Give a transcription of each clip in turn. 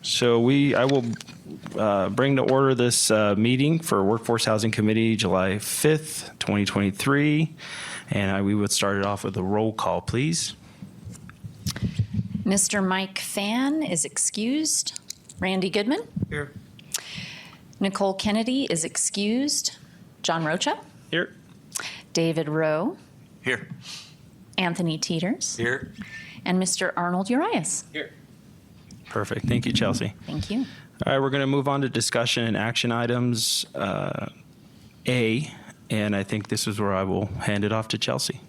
So I will bring to order this meeting for Workforce Housing Committee, July 5th, 2023. And we would start it off with a roll call, please. Mr. Mike Fan is excused. Randy Goodman. Here. Nicole Kennedy is excused. John Rocha. Here. David Rowe. Here. Anthony Teeters. Here. And Mr. Arnold Urias. Here. Perfect. Thank you, Chelsea. Thank you. All right, we're going to move on to discussion and action items A, and I think this is where I will hand it off to Chelsea.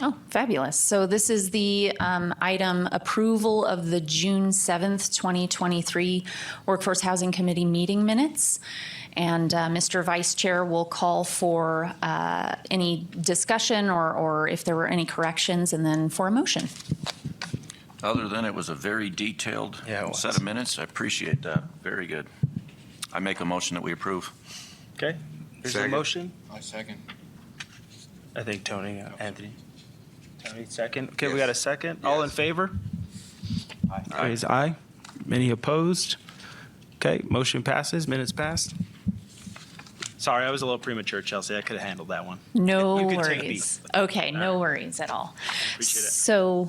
Oh, fabulous. So this is the item approval of the June 7th, 2023 Workforce Housing Committee meeting minutes. And Mr. Vice Chair will call for any discussion or if there were any corrections, and then for a motion. Other than it was a very detailed set of minutes, I appreciate that. Very good. I make a motion that we approve. Okay. There's a motion. I second. I think Tony, Anthony. Tony, second. Okay, we got a second. All in favor? Aye. Raise aye. Any opposed? Okay, motion passes. Minutes passed. Sorry, I was a little premature, Chelsea. I could have handled that one. No You could take a worries. beat. Okay, no worries at all. Appreciate it. So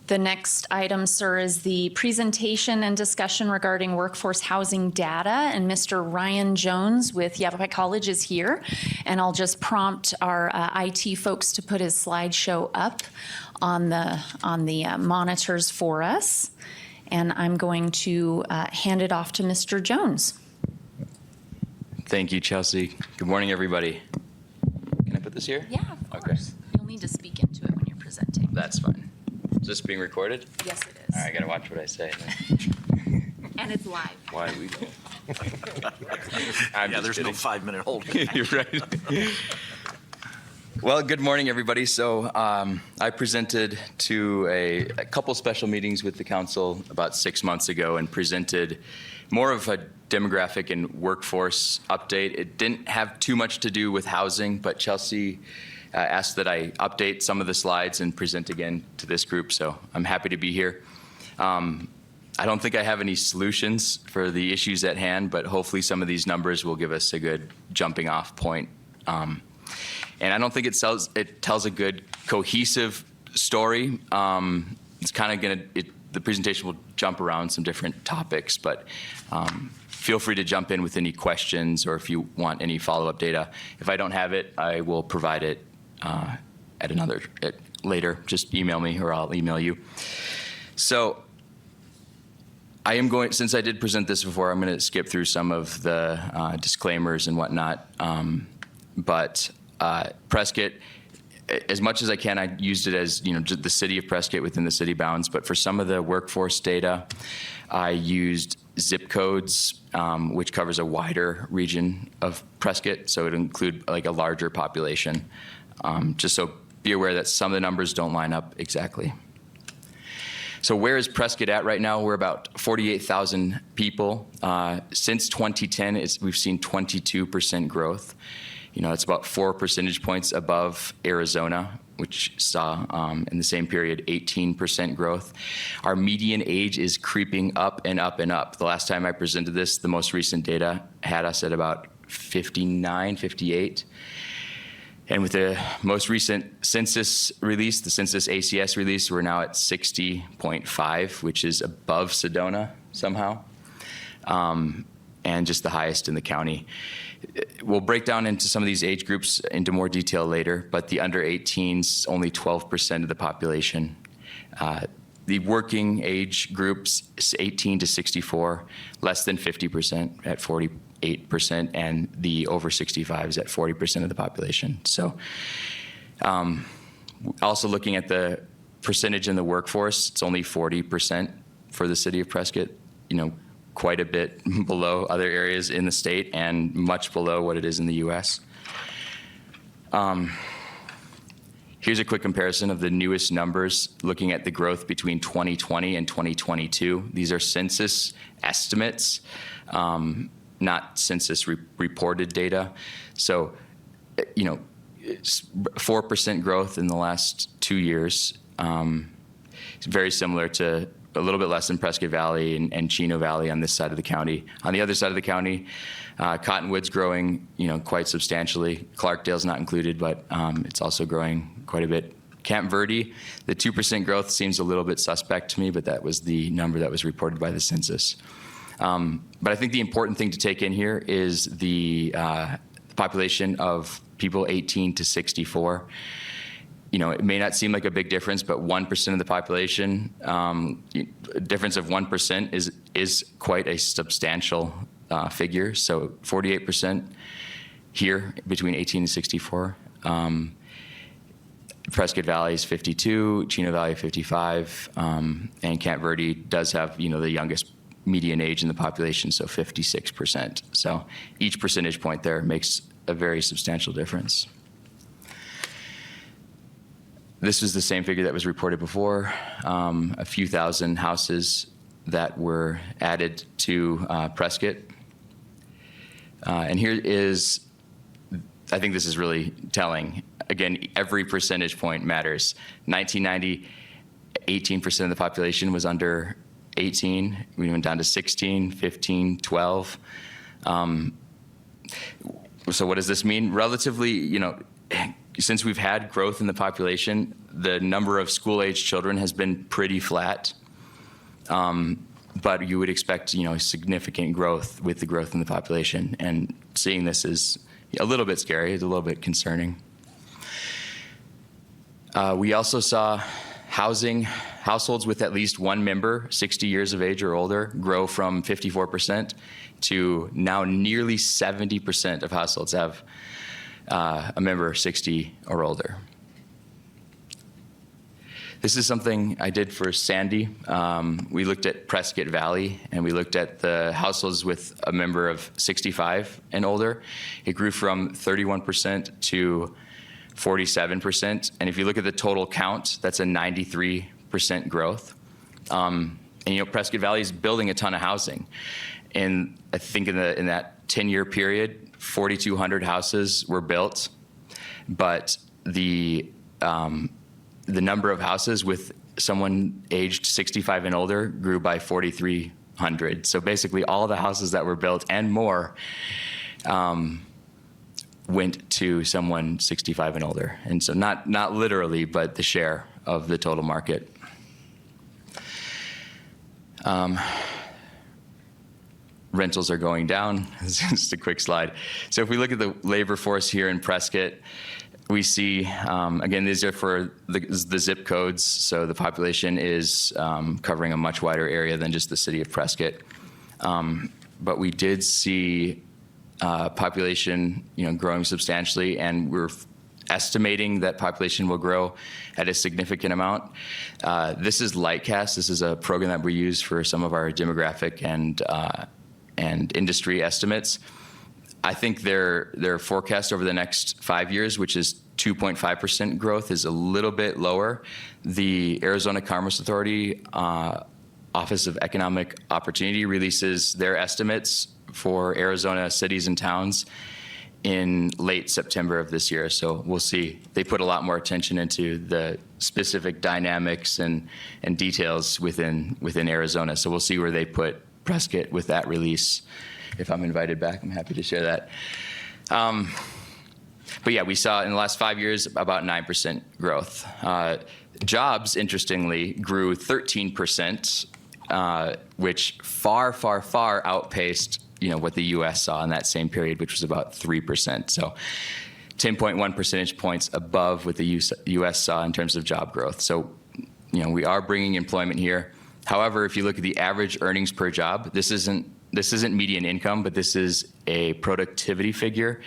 the next item, sir, is the presentation and discussion regarding workforce housing data. And Mr. Ryan Jones with Yavapai College is here. And I'll just prompt our IT folks to put his slideshow up on the monitors for us. And I'm going to hand it off to Mr. Jones. Thank you, Chelsea. Good morning, everybody. Can I put this here? Yeah, of Okay. course. You'll need to speak into it when you're presenting. That's fine. Is this being recorded? Yes, it is. All right, I gotta watch what I say. And it's live. Why are we Yeah, there's no 5-minute hold. You're right. Well, good morning, everybody. So I presented to a couple special meetings with the council about 6 months ago and presented more of a demographic and workforce update. It didn't have too much to do with housing, but Chelsea asked that I update some of the slides and present again to this group, so I'm happy to be here. I don't think I have any solutions for the issues at hand, but hopefully some of these numbers will give us a good jumping off point. And I don't think it tells a good cohesive story. It's kind of the presentation will jump around some different topics, but feel free to jump in with any questions or if you want any follow-up data. If I don't have it, I will provide it later. Just email me or I'll email you. So since I did present this before, I'm going to skip through some of the disclaimers and whatnot. But Prescott, as much as I can, I used it as the city of Prescott within the city bounds. But for some of the workforce data, I used zip codes, which covers a wider region of Prescott. So it would include like a larger population. Just so be aware that some of the numbers don't line up exactly. So where is Prescott at right now? We're about 48,000 people. Since 2010, we've seen 22% growth. It's about 4 percentage points above Arizona, which saw in the same period 18% growth. Our median age is creeping up and up and up. The last time I presented this, the most recent data had us at about 59, 58. And with the most recent census release, the Census ACS release, we're now at 60.5, which is above Sedona somehow, and just the highest in the county. We'll break down into some of these age groups into more detail later, but the under 18s, only 12% of the population. The working age groups, 18 to 64, less than 50% at 48%, and the over 65s at 40% of the population. So also looking at the percentage in the workforce, it's only 40% for the city of Prescott, quite a bit below other areas in the state and much below what it is in the U.S. Here's a quick comparison of the newest numbers looking at the growth between 2020 and 2022. These are census estimates, not census reported data. So, 4% growth in the last 2 years. It's very similar to a little bit less than Prescott Valley and Chino Valley on this side of the county. On the other side of the county, Cottonwood's growing, quite substantially. Clarkdale's not included, but it's also growing quite a bit. Camp Verde, the 2% growth seems a little bit suspect to me, but that was the number that was reported by the census. But I think the important thing to take in here is the population of people 18 to 64. It may not seem like a big difference, but 1% of the population, a difference of 1% is quite a substantial figure. So 48% here between 18 and 64. Prescott Valley is 52, Chino Valley 55, and Camp Verde does have, the youngest median age in the population, so 56%. So each percentage point there makes a very substantial difference. This was the same figure that was reported before, a few thousand houses that were added to Prescott. And here is, I think this is really telling. Again, every percentage point matters. 1990, 18% of the population was under 18. We went down to 16, 15, 12. So what does this mean? Relatively, since we've had growth in the population, the number of school-age children has been pretty flat. But you would expect, significant growth with the growth in the population. And seeing this is a little bit scary. It's a little bit concerning. We also saw households with at least one member, 60 years of age or older, grow from 54% to now nearly 70% of households have a member 60 or older. This is something I did for Sandy. We looked at Prescott Valley, and we looked at the households with a member of 65 and older. It grew from 31% to 47%. And if you look at the total count, that's a 93% growth. And Prescott Valley is building a ton of housing. And I think in that 10-year period, 4,200 houses were built, but the number of houses with someone aged 65 and older grew by 4,300. So basically all of the houses that were built and more went to someone 65 and older. And so not literally, but the share of the total market. Rentals are going down. Just a quick slide. So if we look at the labor force here in Prescott, we see, again, these are for the zip codes. So the population is covering a much wider area than just the city of Prescott. But we did see population, growing substantially, and we're estimating that population will grow at a significant amount. This is Lightcast. This is a program that we use for some of our demographic and industry estimates. I think their forecast over the next 5 years, which is 2.5% growth, is a little bit lower. The Arizona Commerce Authority Office of Economic Opportunity releases their estimates for Arizona cities and towns in late September of this year. So we'll see. They put a lot more attention into the specific dynamics and details within Arizona. So we'll see where they put Prescott with that release. If I'm invited back, I'm happy to share that. But yeah, we saw in the last 5 years about 9% growth. Jobs, interestingly, grew 13%, which far, far, far outpaced what the U.S. saw in that same period, which was about 3%. So 10.1 percentage points above what the U.S. saw in terms of job growth. So, we are bringing employment here. However, if you look at the average earnings per job, this isn't median income, but this is a productivity figure.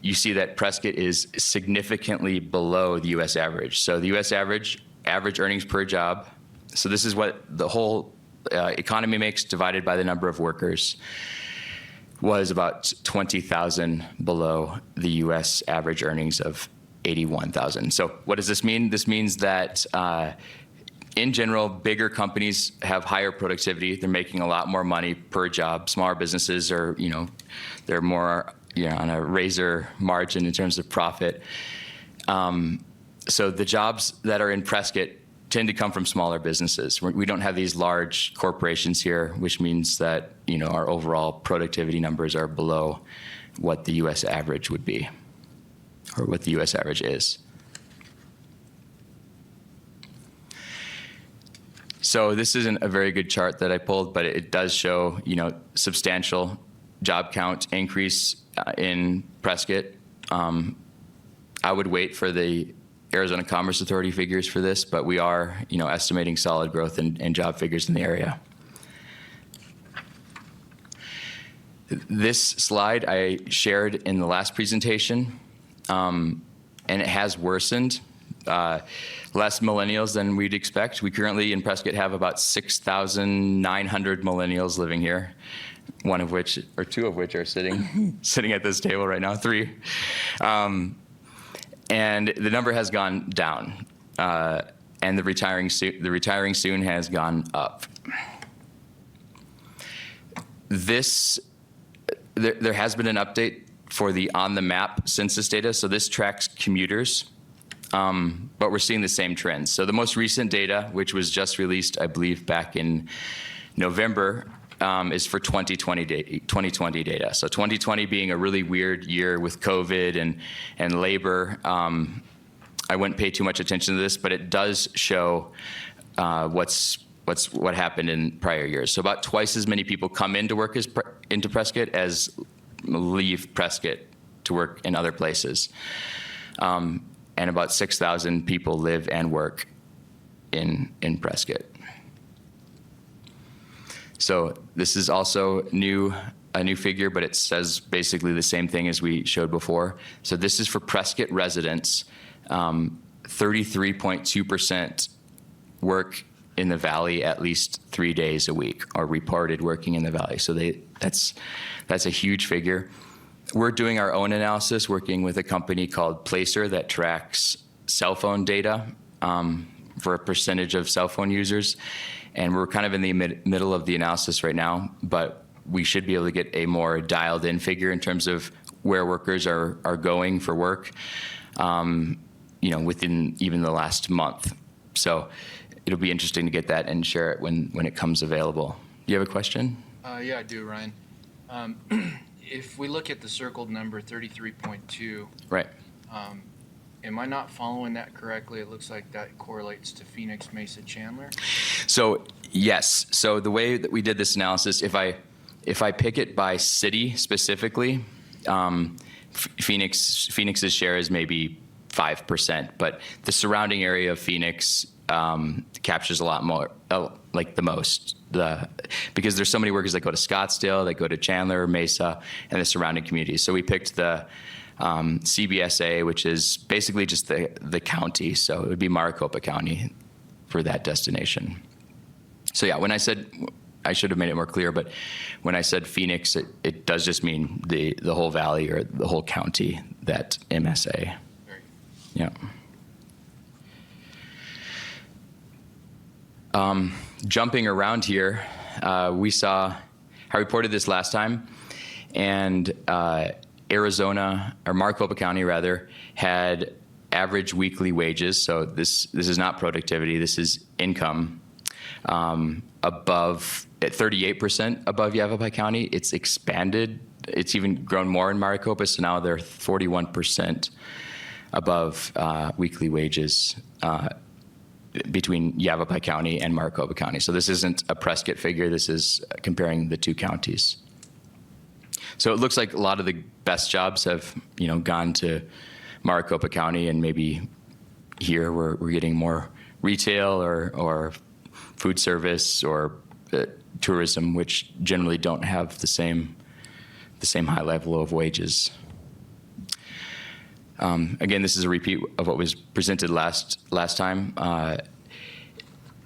You see that Prescott is significantly below the U.S. average. So the U.S. average earnings per job, so this is what the whole economy makes divided by the number of workers, was about 20,000 below the U.S. average earnings of 81,000. So what does this mean? This means that in general, bigger companies have higher productivity. They're making a lot more money per job. Smaller businesses are, they're more on a razor margin in terms of profit. So the jobs that are in Prescott tend to come from smaller businesses. We don't have these large corporations here, which means that, you know, our overall productivity numbers are below what the U.S. average would be, or what the U.S. average is. So this isn't a very good chart that I pulled, but it does show, you know, substantial job count increase in Prescott. I would wait for the Arizona Commerce Authority figures for this, but we are, you know, estimating solid growth in job figures in the area. This slide I shared in the last presentation, and it has worsened. Less millennials than we'd expect. We currently in Prescott have about 6,900 millennials living here, one of which, or two of which are sitting at this table right now, 3. And the number has gone down, and the retiring soon has gone up. There has been an update for the on-the-map census data, so this tracks commuters. But we're seeing the same trends. So the most recent data, which was just released, I believe, back in November, is for 2020 data. So 2020 being a really weird year with COVID and labor, I wouldn't pay too much attention to this, but it does show what happened in prior years. So about twice as many people come into work into Prescott as leave Prescott to work in other places. And about 6,000 people live and work in Prescott. So this is also a new figure, but it says basically the same thing as we showed before. So this is for Prescott residents. 33.2% work in the Valley at least 3 days a week, or reported working in the Valley. So that's a huge figure. We're doing our own analysis, working with a company called Placer that tracks cell phone data for a percentage of cell phone users. And we're kind of in the middle of the analysis right now, but we should be able to get a more dialed in figure in terms of where workers are going for work, you know, within even the last month. So it'll be interesting to get that and share it when it comes available. Do you have a question? Yeah, I do, Ryan. If we look at the circled number 33.2, Right. am I not following that correctly? It looks like that correlates to Phoenix, Mesa, Chandler. So yes. So the way that we did this analysis, if I pick it by city specifically, Phoenix's share is maybe 5%, but the surrounding area of Phoenix captures a lot more, like the most, because there's so many workers that go to Scottsdale, that go to Chandler, Mesa, and the surrounding communities. So we picked the CBSA, which is basically just the county. So it would be Maricopa County for that destination. So yeah, when I said, I should have made it more clear, but when I said Phoenix, it does just mean the whole valley or the whole county, that MSA. Yeah. Jumping around here, we saw, I reported this last time, and Arizona, or Maricopa County rather, had average weekly wages. So this is not productivity, this is income, above, at 38% above Yavapai County. It's expanded. It's even grown more in Maricopa, so now they're 41% above weekly wages between Yavapai County and Maricopa County. So this isn't a Prescott figure, this is comparing the two counties. So it looks like a lot of the best jobs have, you know, gone to Maricopa County, and maybe here we're getting more retail or food service or tourism, which generally don't have the same high level of wages. Again, this is a repeat of what was presented last time.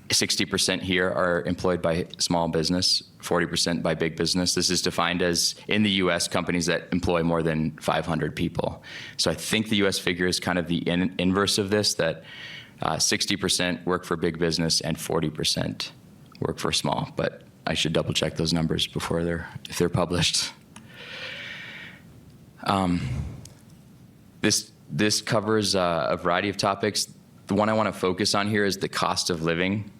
60% here are employed by small business, 40% by big business. This is defined as, in the U.S., companies that employ more than 500 people. So I think the U.S. figure is kind of the inverse of this, that 60% work for big business and 40% work for small. But I should double check those numbers before if they're published. This covers a variety of topics. the one I want to focus on here is the cost of living.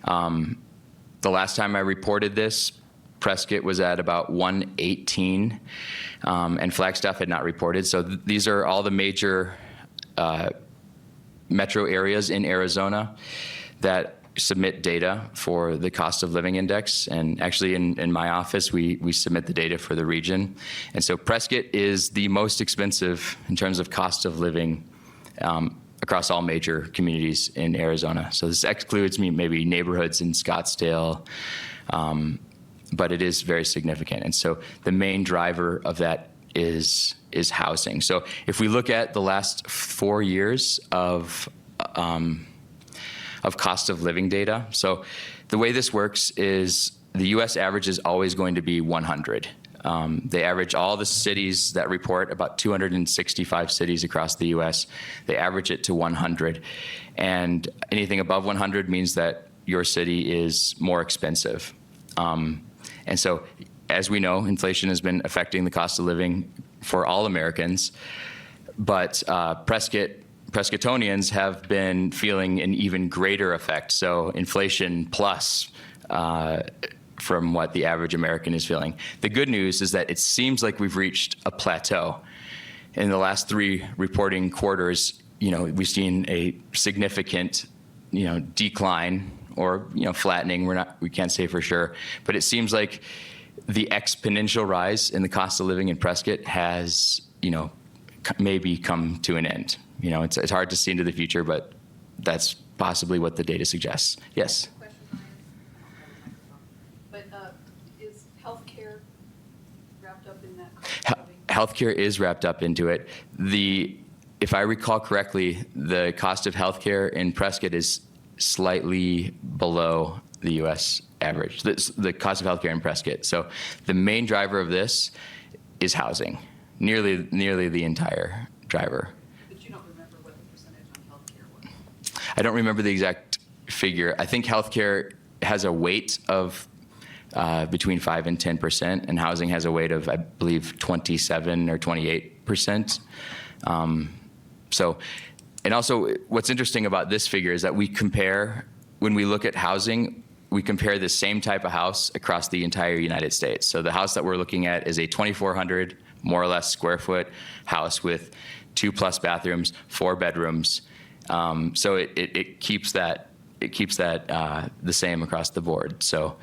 The last time I reported this, Prescott was at about 118, and Flagstaff had not reported. So these are all the major metro areas in Arizona that submit data for the cost of living index. And actually in my office, we submit the data for the region. And so Prescott is the most expensive in terms of cost of living across all major communities in Arizona. So this excludes maybe neighborhoods in Scottsdale, but it is very significant. And so the main driver of that is housing. So if we look at the last 4 years of cost of living data, so the way this works is the U.S. average is always going to be 100. They average all the cities that report, about 265 cities across the U.S. They average it to 100. And anything above 100 means that your city is more expensive. And so, as we know, inflation has been affecting the cost of living for all Americans. But Prescottonians have been feeling an even greater effect. So inflation plus from what the average American is feeling. The good news is that it seems like we've reached a plateau. In the last 3 reporting quarters, we've seen a significant, decline or, flattening. We can't say for sure, but it seems like the exponential rise in the cost of living in Prescott has, maybe come to an end. It's hard to see into the future, but that's possibly what the data suggests. Yes. But is healthcare wrapped up in that cost of living? Healthcare is wrapped up into it. If I recall correctly, the cost of healthcare in Prescott is slightly below the U.S. average, the cost of healthcare in Prescott. So the main driver of this is housing, nearly the entire driver. But you don't remember what the percentage on healthcare was? I don't remember the exact figure. I think healthcare has a weight of between 5 and 10%, and housing has a weight of, I believe, 27 or 28%. And also, what's interesting about this figure is that when we look at housing, we compare the same type of house across the entire United States. So the house that we're looking at is a 2,400, more or less, square foot house with 2+ bathrooms, 4 bedrooms. So it keeps that the same across the board. So,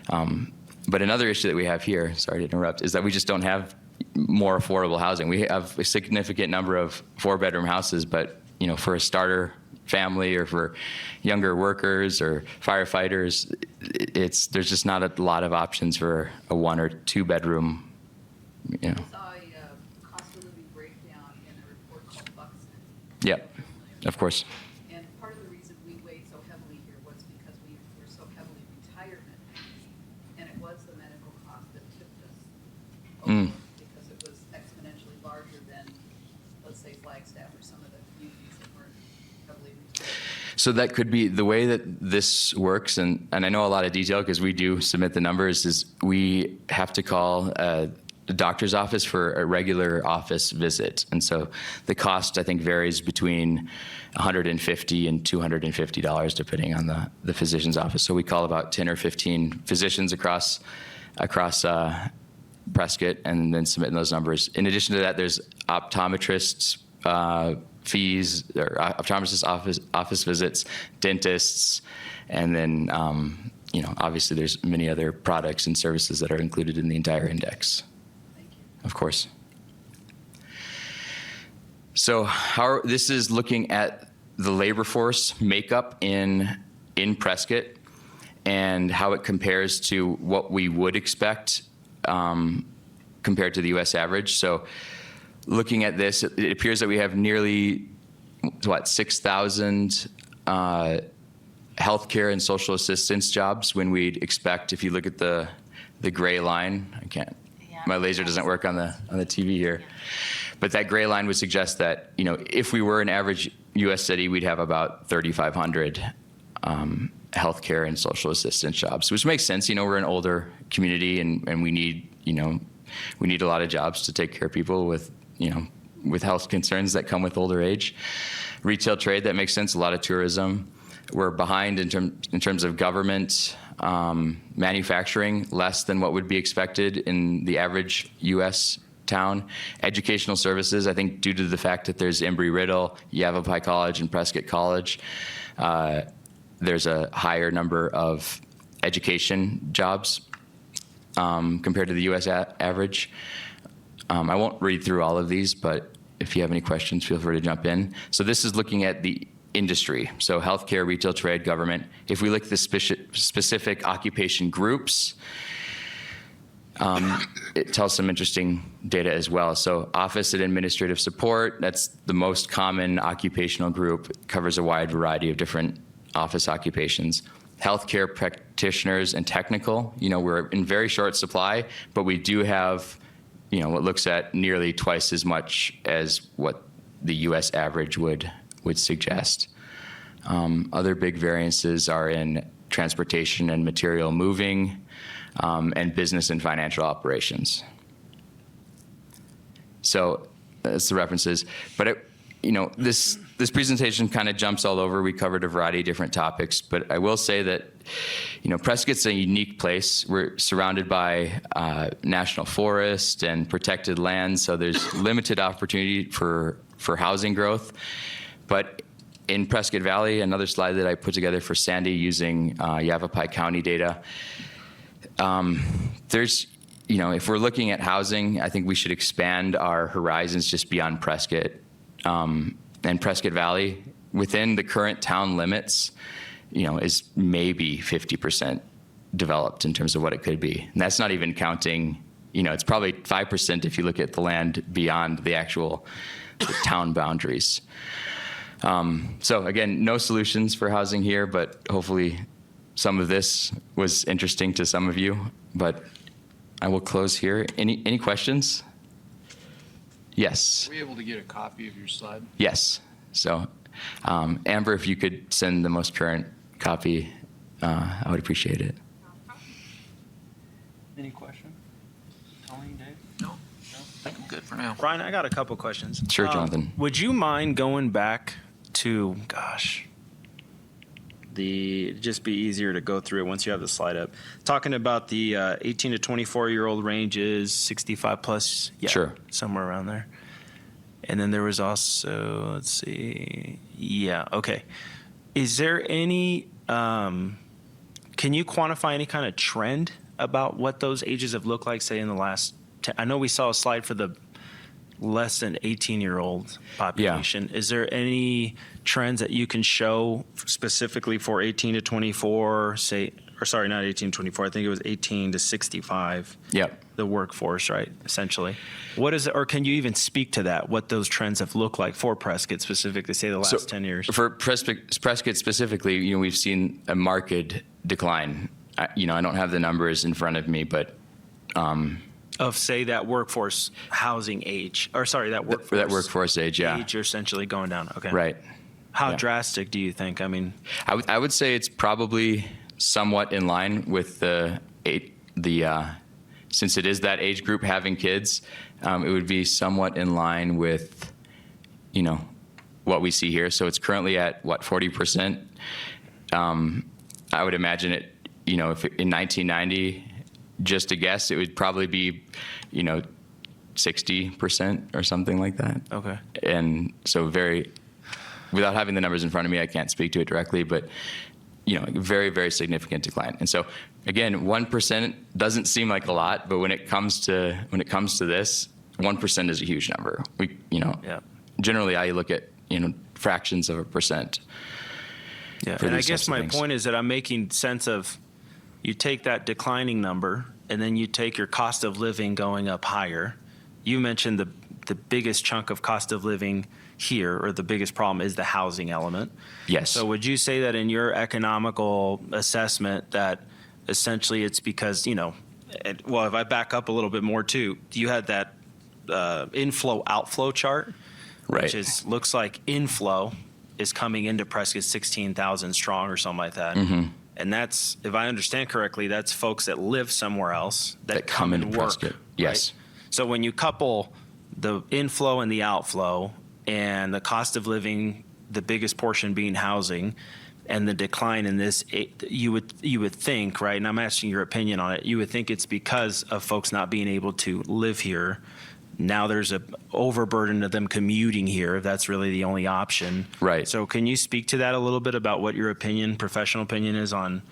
but another issue that we have here, sorry to interrupt, is that we just don't have more affordable housing. We have a significant number of 4-bedroom houses, but for a starter family or for younger workers or firefighters, there's just not a lot of options for a 1 or 2 bedroom. I saw a cost of living breakdown in a report called Buxton. Yep, of course. And part of the reason we weighed so heavily here was because we were so heavily retirement, and it was the medical cost that tipped us over because it was exponentially larger than, let's say, Flagstaff or some of the communities that weren't heavily retired. So that could be the way that this works, and I know a lot of detail because we do submit the numbers, is we have to call the doctor's office for a regular office visit. And so the cost, I think, varies between $150 and $250, depending on the physician's office. So we call about 10 or 15 physicians across Prescott and then submitting those numbers. In addition to that, there's optometrists fees, or optometrist office visits, dentists, and then obviously there's many other products and services that are included in the entire index. Of course. So this is looking at the labor force makeup in Prescott and how it compares to what we would expect compared to the U.S. average. So looking at this, it appears that we have nearly, 6,000 healthcare and social assistance jobs when we'd expect, if you look at the gray line, my laser doesn't work on the TV here. But that gray line would suggest that, if we were an average U.S. city, we'd have about 3,500 healthcare and social assistance jobs, which makes sense. We're an older community and we need a lot of jobs to take care of people with health concerns that come with older age. Retail trade, that makes sense. A lot of tourism. We're behind in terms of government manufacturing, less than what would be expected in the average U.S. town. Educational services, I think due to the fact that there's Embry-Riddle, Yavapai College, and Prescott College, there's a higher number of education jobs compared to the U.S. average. I won't read through all of these, but if you have any questions, feel free to jump in. So this is looking at the industry, so healthcare, retail, trade, government. If we look at the specific occupation groups, it tells some interesting data as well. So office and administrative support, that's the most common occupational group. It covers a wide variety of different office occupations. Healthcare practitioners and technical, we're in very short supply, but we do have, what looks at nearly twice as much as what the U.S. average would suggest. Other big variances are in transportation and material moving, and business and financial operations. So that's the references. But this presentation kind of jumps all over. We covered a variety of different topics, but I will say that Prescott's a unique place. We're surrounded by national forest and protected land, so there's limited opportunity for housing growth. But in Prescott Valley, another slide that I put together for Sandy using Yavapai County data, there's, if we're looking at housing, I think we should expand our horizons just beyond Prescott and Prescott Valley. Within the current town limits, is maybe 50% developed in terms of what it could be. And that's not even counting, it's probably 5% if you look at the land beyond the actual town boundaries. So again, no solutions for housing here, but hopefully some of this was interesting to some of you. But I will close here. Any questions? Yes. Are we able to get a copy of your slide? Yes. So Amber, if you could send the most current copy, I would appreciate it. Any questions? Tony, Dave? No, I think I'm good for now. Brian, I got a couple questions. Sure, Jonathan. Would you mind going back to, it'd just be easier to go through it once you have the slide up. Talking about the 18 to 24-year-old ranges, 65 plus. Yeah, Sure. Somewhere around there. And then there was also, let's see. Yeah, okay. Is there any, can you quantify any kind of trend about what those ages have looked like, say, in the last, I know we saw a slide for the less than 18-year-old population. Yeah. Is there any trends that you can show specifically for 18 to 24, say, or sorry, not 18 to 24, I think it was 18 to 65. Yep. The workforce, right, essentially. What is it, or can you even speak to that, what those trends have looked like for Prescott specifically, say the last 10 years? For Prescott specifically, we've seen a marked decline. I don't have the numbers in front of me, but of, say, that workforce housing age, or sorry, that workforce age, yeah. Age are essentially going down. Okay. Right. How drastic do you think? I mean, I would say it's probably somewhat in line with the since it is that age group having kids, it would be somewhat in line with, what we see here. So it's currently at 40%. I would imagine it, if in 1990, just to guess, it would probably be, 60% or something like that. Okay. And so without having the numbers in front of me, I can't speak to it directly, but very, very significant decline. And so again, 1% doesn't seem like a lot, but when it comes to this, 1% is a huge number. Generally I look at, fractions of a percent. Yeah. And I guess my point is that I'm making sense of, you take that declining number and then you take your cost of living going up higher. You mentioned the biggest chunk of cost of living here, or the biggest problem, is the housing element. Yes. So would you say that in your economical assessment that essentially it's because, well, if I back up a little bit more too, you had that inflow outflow chart, right, which looks like inflow is coming into Prescott 16,000 strong or something like that. Mm-hmm. And that's, if I understand correctly, that's folks that live somewhere else that come and work. Prescott. Yes. Right? So when you couple the inflow and the outflow and the cost of living the biggest portion being housing, and the decline in this, you would think, right? And I'm asking your opinion on it. You would think it's because of folks not being able to live here. Now there's a overburden of them commuting here. If that's really the only option. Right. So can you speak to that a little bit about what your opinion, professional opinion, is on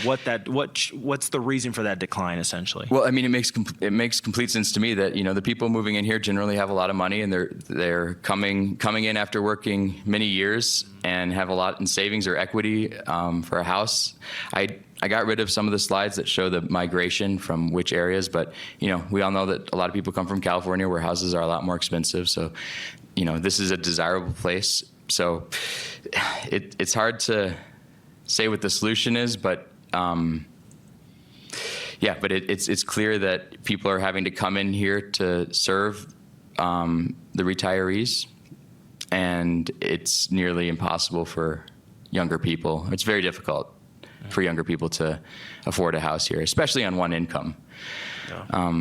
what's the reason for that decline, essentially? Well, I mean, it makes complete sense to me that, you know, the people moving in here generally have a lot of money, and they're coming in after working many years and have a lot in savings or equity for a house. I got rid of some of the slides that show the migration from which areas, but, you know, we all know that a lot of people come from California where houses are a lot more expensive. So, you know, this is a desirable place. So it's hard to say what the solution is, but yeah, but it's clear that people are having to come in here to serve the retirees, and it's nearly impossible for younger people. It's very difficult for younger people to afford a house here, especially on one income. Yeah.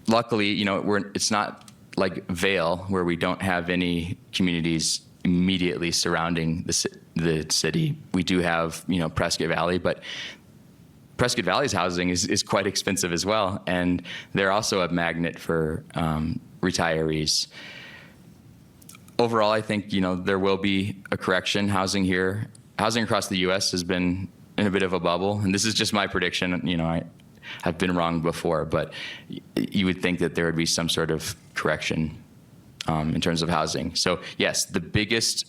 Luckily, you know, it's not like Vail, where we don't have any communities immediately surrounding the city. We do have, you know, Prescott Valley, but Prescott Valley's housing is quite expensive as well, and they're also a magnet for retirees. Overall, I think, you know, there will be a correction. Housing across the U.S. has been in a bit of a bubble, and this is just my prediction. You know, I've been wrong before, but you would think that there would be some sort of correction in terms of housing. So yes, the biggest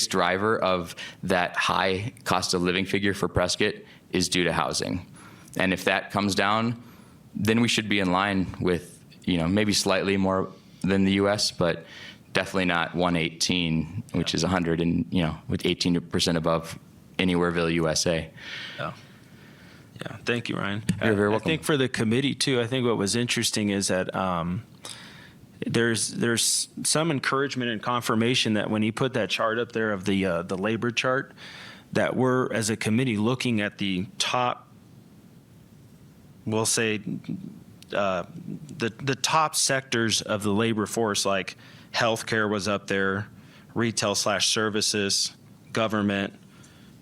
driver of that high cost of living figure for Prescott is due to housing. And if that comes down, then we should be in line with, you know, maybe slightly more than the U.S., but definitely not 118, which is 100, and, you know, with 18% above Anywhereville, USA. Yeah. Yeah. Thank you, Ryan. You're very welcome. I think for the committee too, I think what was interesting is that there's some encouragement and confirmation that when you put that chart up there of the labor chart, that we're, as a committee, looking at the top, we'll say, the top sectors of the labor force, like healthcare was up there, retail/services, government,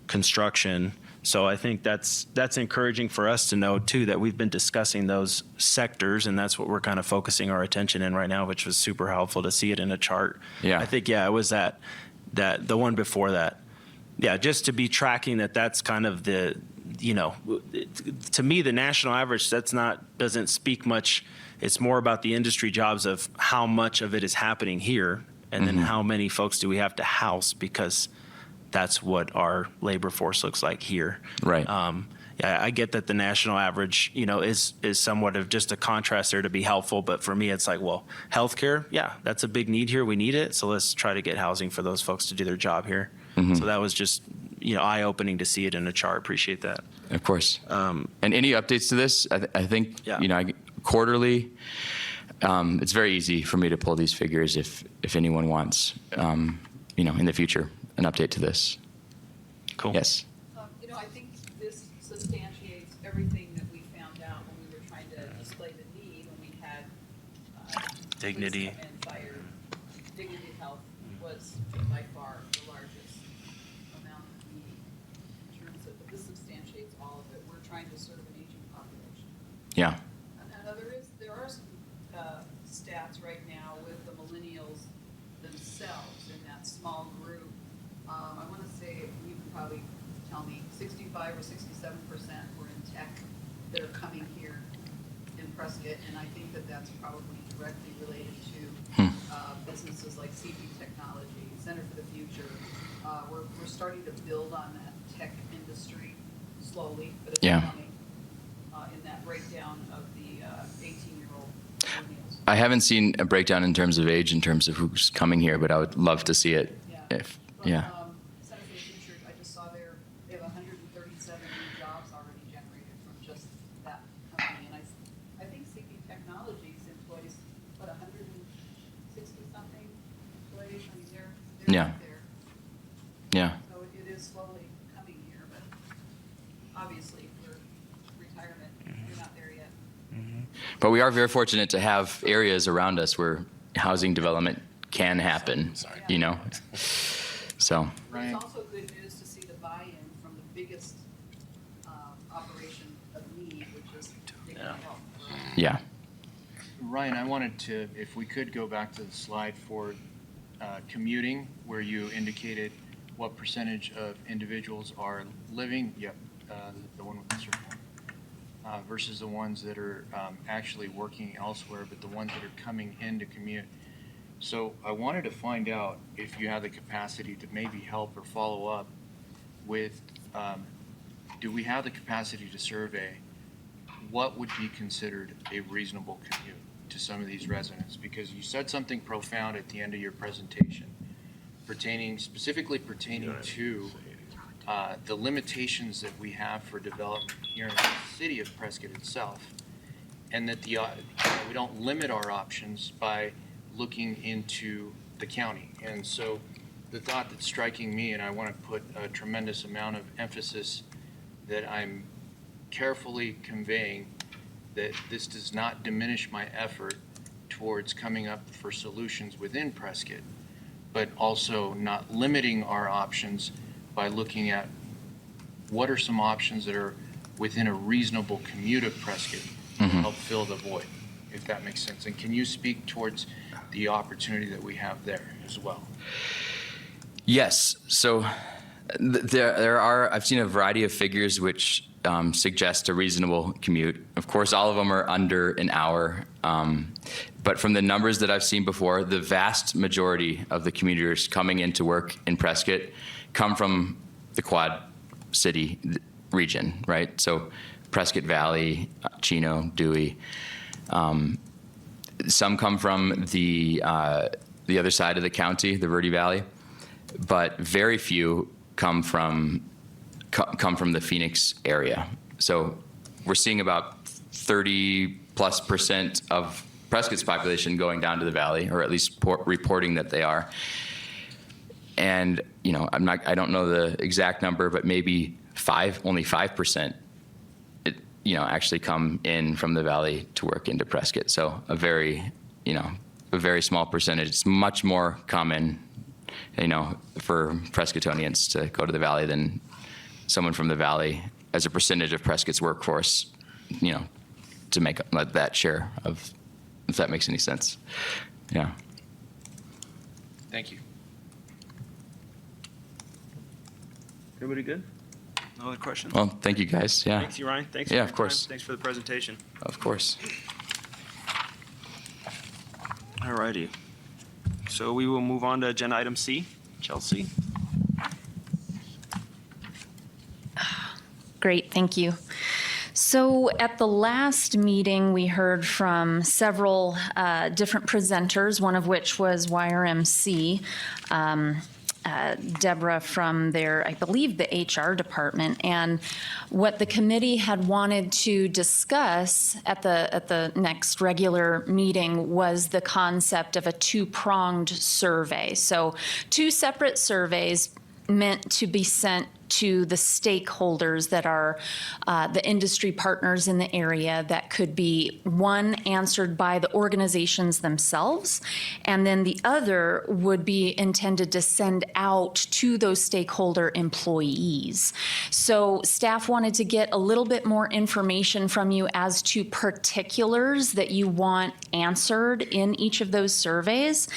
construction. So I think that's encouraging for us to know too, that we've been discussing those sectors, and that's what we're kind of focusing our attention in right now, which was super helpful to see it in a chart. Yeah. I think, yeah, it was that the one before that. Yeah, just to be tracking that's kind of the, you know, to me, the national average, doesn't speak much. It's more about the industry jobs of how much of it is happening here, and then how many folks do we have to house, because that's what our labor force looks like here. Right. Yeah, I get that the national average, you know, is somewhat of just a contrast there to be helpful. But for me, it's like, well, healthcare, yeah, that's a big need here. We need it. So let's try to get housing for those folks to do their job here. So that was just, you know, eye-opening to see it in a chart. Appreciate that. Of course. And any updates to this? I think, Yeah. you know, quarterly, it's very easy for me to pull these figures if anyone wants, you know, in the future, an update to this. Cool. Yes. You know, I think this substantiates everything that we found out when we were trying to display the need, when we had Dignity. police and fire. Dignity Health was by far the largest amount of need in terms of, but this substantiates all of it. We're trying to serve an aging population. Yeah. And there are some stats right now with the millennials themselves in that small group. I want to say, you can probably tell me, 65 or 67% were in tech that are coming here in Prescott, and I think that's probably directly related to businesses like CP Technology, Center for the Future. We're starting to build on that tech industry slowly, but it's Yeah. coming in that breakdown of the 18-year-old millennials. I haven't seen a breakdown in terms of age, in terms of who's coming here, but I would love to see it. Yeah. But, Yeah. Center for the Future, I just saw they have 137 new jobs already generated from just that company. And I think CP Technologies employs, 160-something employees? I mean, they're Yeah. out there. Yeah. So it is slowly coming here, but obviously for retirement, we're not there yet. But we are very fortunate to have areas around us where housing development can happen, you know? So, Ryan? It's also good news to see the buy-in from the biggest operation of need, which is Dignity Health. yeah. Ryan, I wanted to, if we could go back to the slide for commuting, where you indicated what percentage of individuals are living, the one with the circle, versus the ones that are actually working elsewhere, but the ones that are coming in to commute. So I wanted to find out if you have the capacity to maybe help or follow up with, do we have the capacity to survey what would be considered a reasonable commute to some of these residents? Because you said something profound at the end of your presentation specifically pertaining to the limitations that we have for development here in the city of Prescott itself, and that we don't limit our options by looking into the county. And so the thought that's striking me, and I want to put a tremendous amount of emphasis that I'm carefully conveying, that this does not diminish my effort towards coming up for solutions within Prescott, but also not limiting our options by looking at what are some options that are within a reasonable commute of Prescott to help fill the void, if that makes sense. And can you speak towards the opportunity that we have there as well? Yes. So there are, I've seen a variety of figures which suggest a reasonable commute. Of course, all of them are under an hour. But from the numbers that I've seen before, the vast majority of the commuters coming into work in Prescott come from the Quad City region, right? So Prescott Valley, Chino, Dewey. Some come from the other side of the county, the Verde Valley, but very few come from the Phoenix area. So we're seeing about 30+% of Prescott's population going down to the valley, or at least reporting that they are. And you know, I don't know the exact number, but maybe only 5%, actually come in from the valley to work into Prescott. So a very small percentage. It's much more common, for Prescottonians to go to the valley than someone from the valley as a percentage of Prescott's workforce, to make that share of, if that makes any sense. Yeah. Thank you. Everybody good? No other questions? Well, thank you guys. Yeah. Thanks, you, Ryan. Thanks for Yeah, your of course. time. Thanks for the presentation. Of course. All righty. So we will move on to agenda item C. Chelsea. Great, thank you. So at the last meeting, we heard from several different presenters, one of which was YRMC. Deborah from their, I believe, the HR department. And what the committee had wanted to discuss at the next regular meeting was the concept of a two-pronged survey. So 2 separate surveys meant to be sent to the stakeholders that are the industry partners in the area, that could be one answered by the organizations themselves, and then the other would be intended to send out to those stakeholder employees. So staff wanted to get a little bit more information from you as to particulars that you want answered in each of those surveys.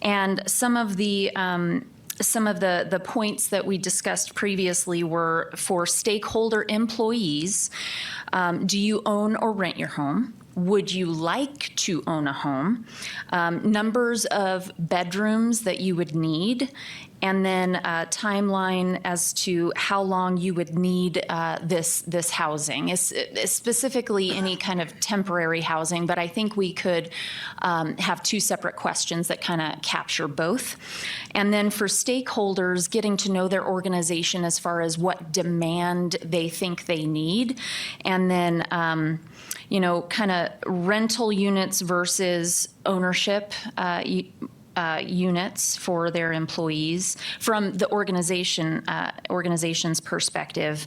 And some of the points that we discussed previously were for stakeholder employees. Do you own or rent your home? Would you like to own a home? Numbers of bedrooms that you would need, and then a timeline as to how long you would need this housing. It's specifically any kind of temporary housing, but I think we could have 2 separate questions that kind of capture both. And then for stakeholders, getting to know their organization as far as what demand they think they need, and then kind of rental units versus ownership units for their employees from the organization's perspective.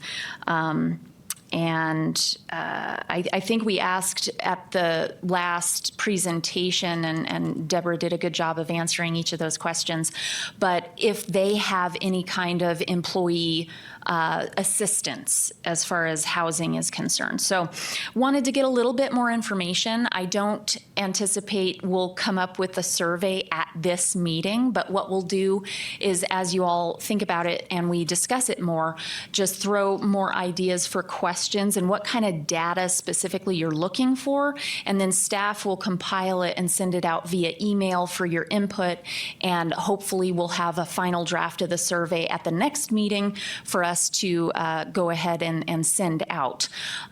And I think we asked at the last presentation, and Deborah did a good job of answering each of those questions, but if they have any kind of employee assistance as far as housing is concerned. So wanted to get a little bit more information. I don't anticipate we'll come up with a survey at this meeting, but what we'll do is, as you all think about it and we discuss it more, just throw more ideas for questions and what kind of data specifically you're looking for, and then staff will compile it and send it out via email for your input, and hopefully we'll have a final draft of the survey at the next meeting for us to go ahead and send out.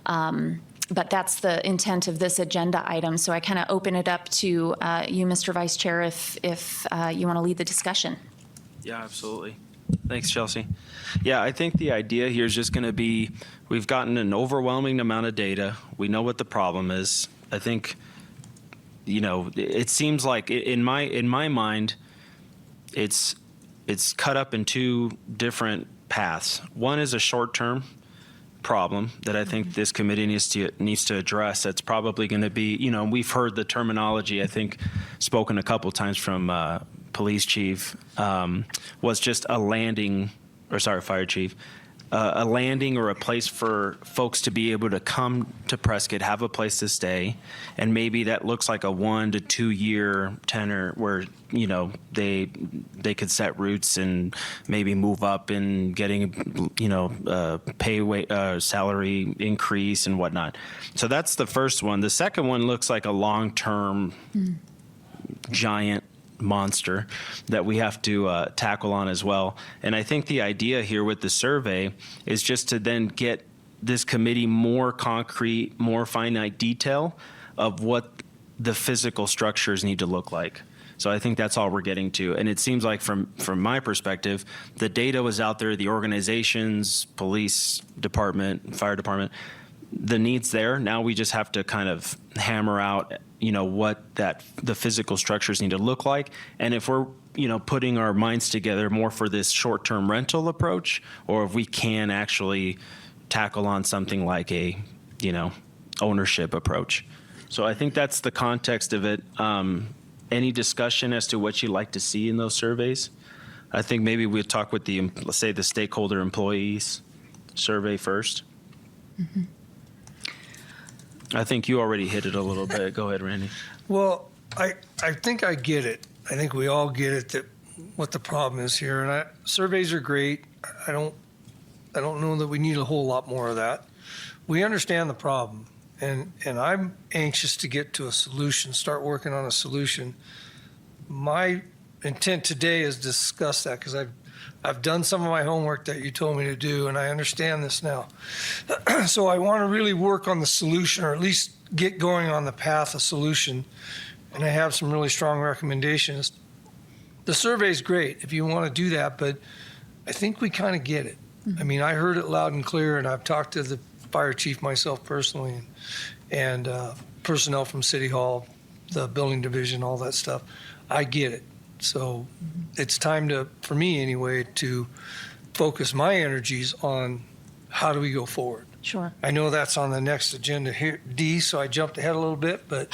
But that's the intent of this agenda item. So I kind of open it up to you, Mr. Vice Chair, if you want to lead the discussion. Yeah, absolutely. Thanks, Chelsea. Yeah, I think the idea here is just going to be, we've gotten an overwhelming amount of data. We know what the problem is. I think, it seems like in my mind, it's cut up in two different paths. One is a short-term problem that I think this committee needs to address. That's probably going to be, we've heard the terminology, I think, spoken a couple times from police chief, was just fire chief, a landing or a place for folks to be able to come to Prescott, have a place to stay, and maybe that looks like a 1 to 2 year tenor where they could set roots and maybe move up and getting salary increase and whatnot. So that's the first one. The second one looks like a long-term giant monster that we have to tackle on as well. And I think the idea here with the survey is just to then get this committee more concrete, more finite detail of what the physical structures need to look like. So I think that's all we're getting to. And it seems like from my perspective, the data was out there, the organizations, police department, fire department, the needs there. Now we just have to kind of hammer out what the physical structures need to look like. And if we're, putting our minds together more for this short-term rental approach, or if we can actually tackle on something like a, ownership approach. So I think that's the context of it. Any discussion as to what you'd like to see in those surveys? I think maybe we'd talk with let's say the stakeholder employees survey first. Mm-hmm. I think you already hit it a little bit. Go ahead, Randy. Well, I think I get it. I think we all get it, that what the problem is here. And surveys are great. I don't know that we need a whole lot more of that. We understand the problem, and I'm anxious to get to a solution, start working on a solution. My intent today is to discuss that because I've done some of my homework that you told me to do, and I understand this now. So I want to really work on the solution, or at least get going on the path of solution. And I have some really strong recommendations. The survey's great if you want to do that, but I think we kind of get it. Mm-hmm. I mean, I heard it loud and clear, and I've talked to the fire chief myself personally, and personnel from City Hall, the building division, all that stuff. I get it. So it's time for me anyway, to focus my energies on how do we go forward. Sure. I know that's on the next agenda here, D, so I jumped ahead a little bit, but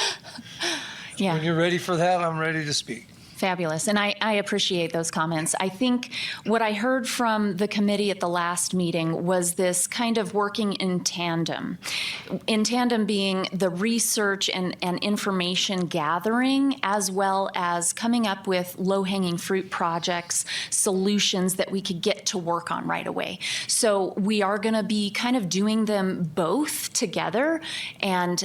yeah. When you're ready for that, I'm ready to speak. Fabulous. And I appreciate those comments. I think what I heard from the committee at the last meeting was this kind of working in tandem. In tandem being the research and information gathering, as well as coming up with low-hanging fruit projects, solutions that we could get to work on right away. So we are going to be kind of doing them both together and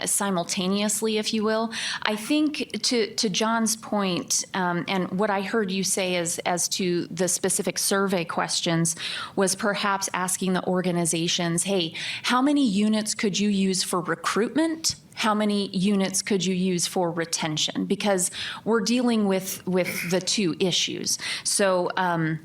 simultaneously, if you will. I think to John's point, and what I heard you say as to the specific survey questions was perhaps asking the organizations, hey, how many units could you use for recruitment? How many units could you use for retention? Because we're dealing with the two issues. So, and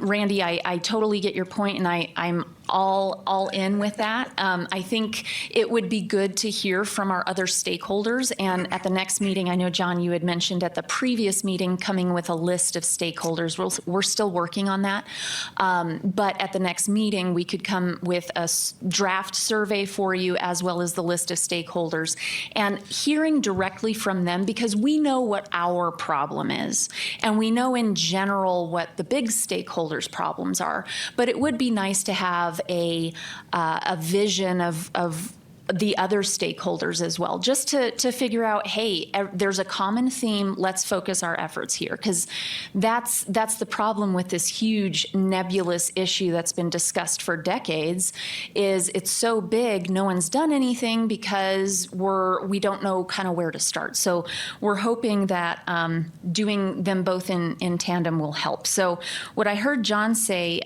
Randy, I totally get your point, and I'm all in with that. I think it would be good to hear from our other stakeholders. And at the next meeting, I know, John, you had mentioned at the previous meeting coming with a list of stakeholders. We're still working on that. But at the next meeting, we could come with a draft survey for you as well as the list of stakeholders and hearing directly from them, because we know what our problem is. And we know in general what the big stakeholders' problems are. But it would be nice to have a vision of the other stakeholders as well, just to figure out, hey, there's a common theme, let's focus our efforts here. Because that's the problem with this huge nebulous issue that's been discussed for decades, is it's so big, no one's done anything because we don't know kind of where to start. So we're hoping that doing them both in tandem will help. So what I heard John say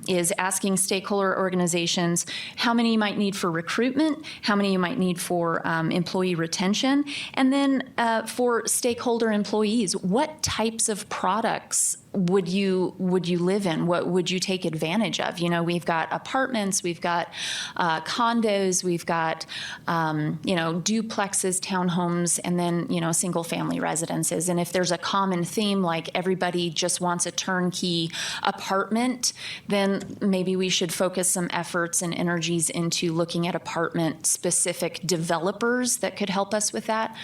is asking stakeholder organizations how many you might need for recruitment, how many you might need for employee retention, and then for stakeholder employees, what types of products would you live in? What would you take advantage of? You know, we've got apartments, we've got condos, we've got duplexes, townhomes, and then single family residences. And if there's a common theme, like everybody just wants a turnkey apartment, then maybe we should focus some efforts and energies into looking at apartment specific developers that could help us with that.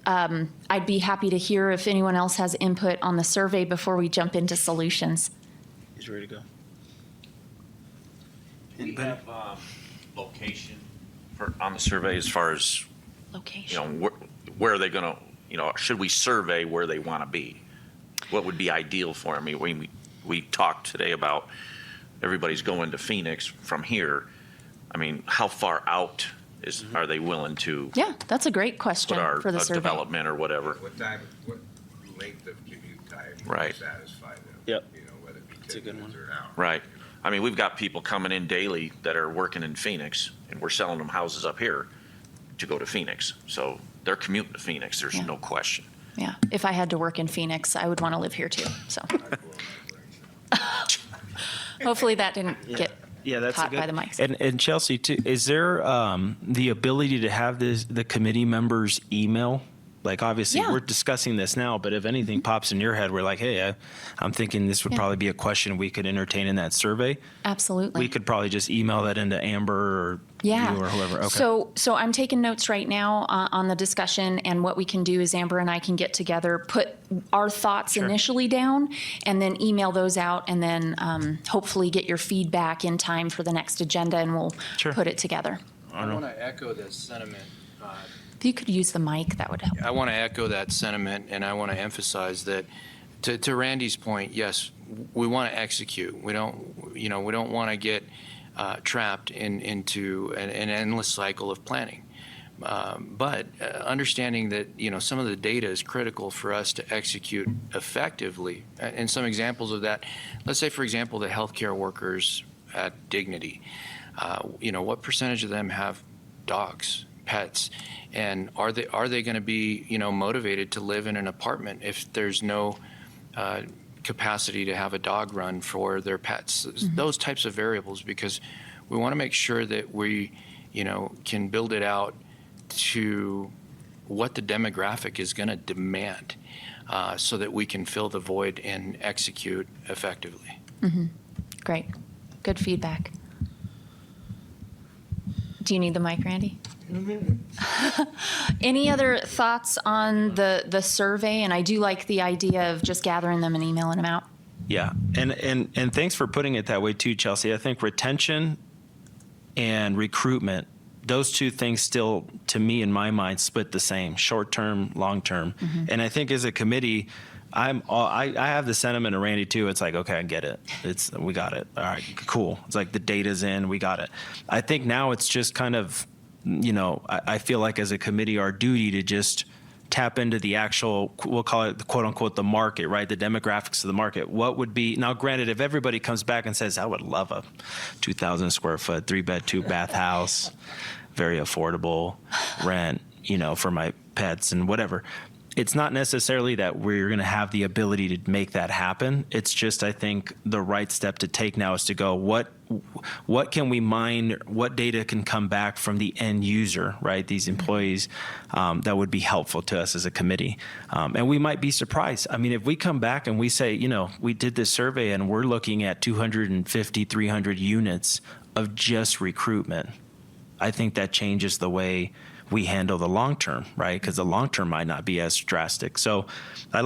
I'd be happy to hear if anyone else has input on the survey before we jump into solutions. He's ready to go. We have location on the survey as far as, Location. where are they going to, should we survey where they want to be? What would be ideal for them? I mean, we talked today about everybody's going to Phoenix from here. I mean, how far out are they willing to Yeah, that's a great question put our for the survey. development or whatever? What length of commute time Right. would satisfy them? Yep. Whether it be That's a 10 good minutes one. or an hour. Right. I mean, we've got people coming in daily that are working in Phoenix, and we're selling them houses up here to go to Phoenix. So they're commuting to Phoenix, there's Yeah. no question. Yeah, if I had to work in Phoenix, I would want to live here too. So hopefully that didn't get Yeah, that's caught a good. by the mics. And Chelsea, too, is there the ability to have the committee members email? Like, obviously, Yeah. we're discussing this now, but if anything pops in your head, we're like, hey, I'm thinking this would Yeah. probably be a question we could entertain in that survey. Absolutely. We could probably just email that into Amber or Yeah. you or whoever. Okay. So I'm taking notes right now on the discussion, and what we can do is Amber and I can get together, put our thoughts Sure. initially down, and then email those out, and then hopefully get your feedback in time for the next agenda, and we'll Sure. put it together. I want to echo the sentiment. If you could use the mic, that would help. I want to echo that sentiment, and I want to emphasize that, to Randy's point, yes, we want to execute. We don't want to get trapped into an endless cycle of planning. But understanding that, some of the data is critical for us to execute effectively. And some examples of that, let's say, for example, the healthcare workers at Dignity. What percentage of them have dogs, pets? And are they going to be, motivated to live in an apartment if there's no capacity to have a dog run for their pets? Those types of variables, because we want to make sure that we, can build it out to what the demographic is going to demand, so that we can fill the void and execute effectively. Great. Good feedback. Do you need the mic, Randy? Any other thoughts on the survey? And I do like the idea of just gathering them and emailing them out. Yeah, and thanks for putting it that way too, Chelsea. I think retention and recruitment, those two things still, to me, in my mind, split the same: short term, long term. And I think as a committee, I have the sentiment of Randy too. It's like, okay, I get it. We got it. All right, cool. It's like the data's in, we got it. I think now it's just kind of, I feel like as a committee, our duty to just tap into the actual, we'll call it the quote unquote the market, right? The demographics of the market. What would be, now granted, if everybody comes back and says, I would love a 2,000 square foot, 3-bed, 2-bath house, very affordable rent, for my pets and whatever. it's not necessarily that we're going to have the ability to make that happen. It's just, I think, the right step to take now is to go, what can we mine, what data can come back from the end user, right? These employees, that would be helpful to us as a committee. And we might be surprised. I mean, if we come back and we say, we did this survey and we're looking at 250, 300 units of just recruitment, I think that changes the way we handle the long term, right? Because the long term might not be as drastic. So I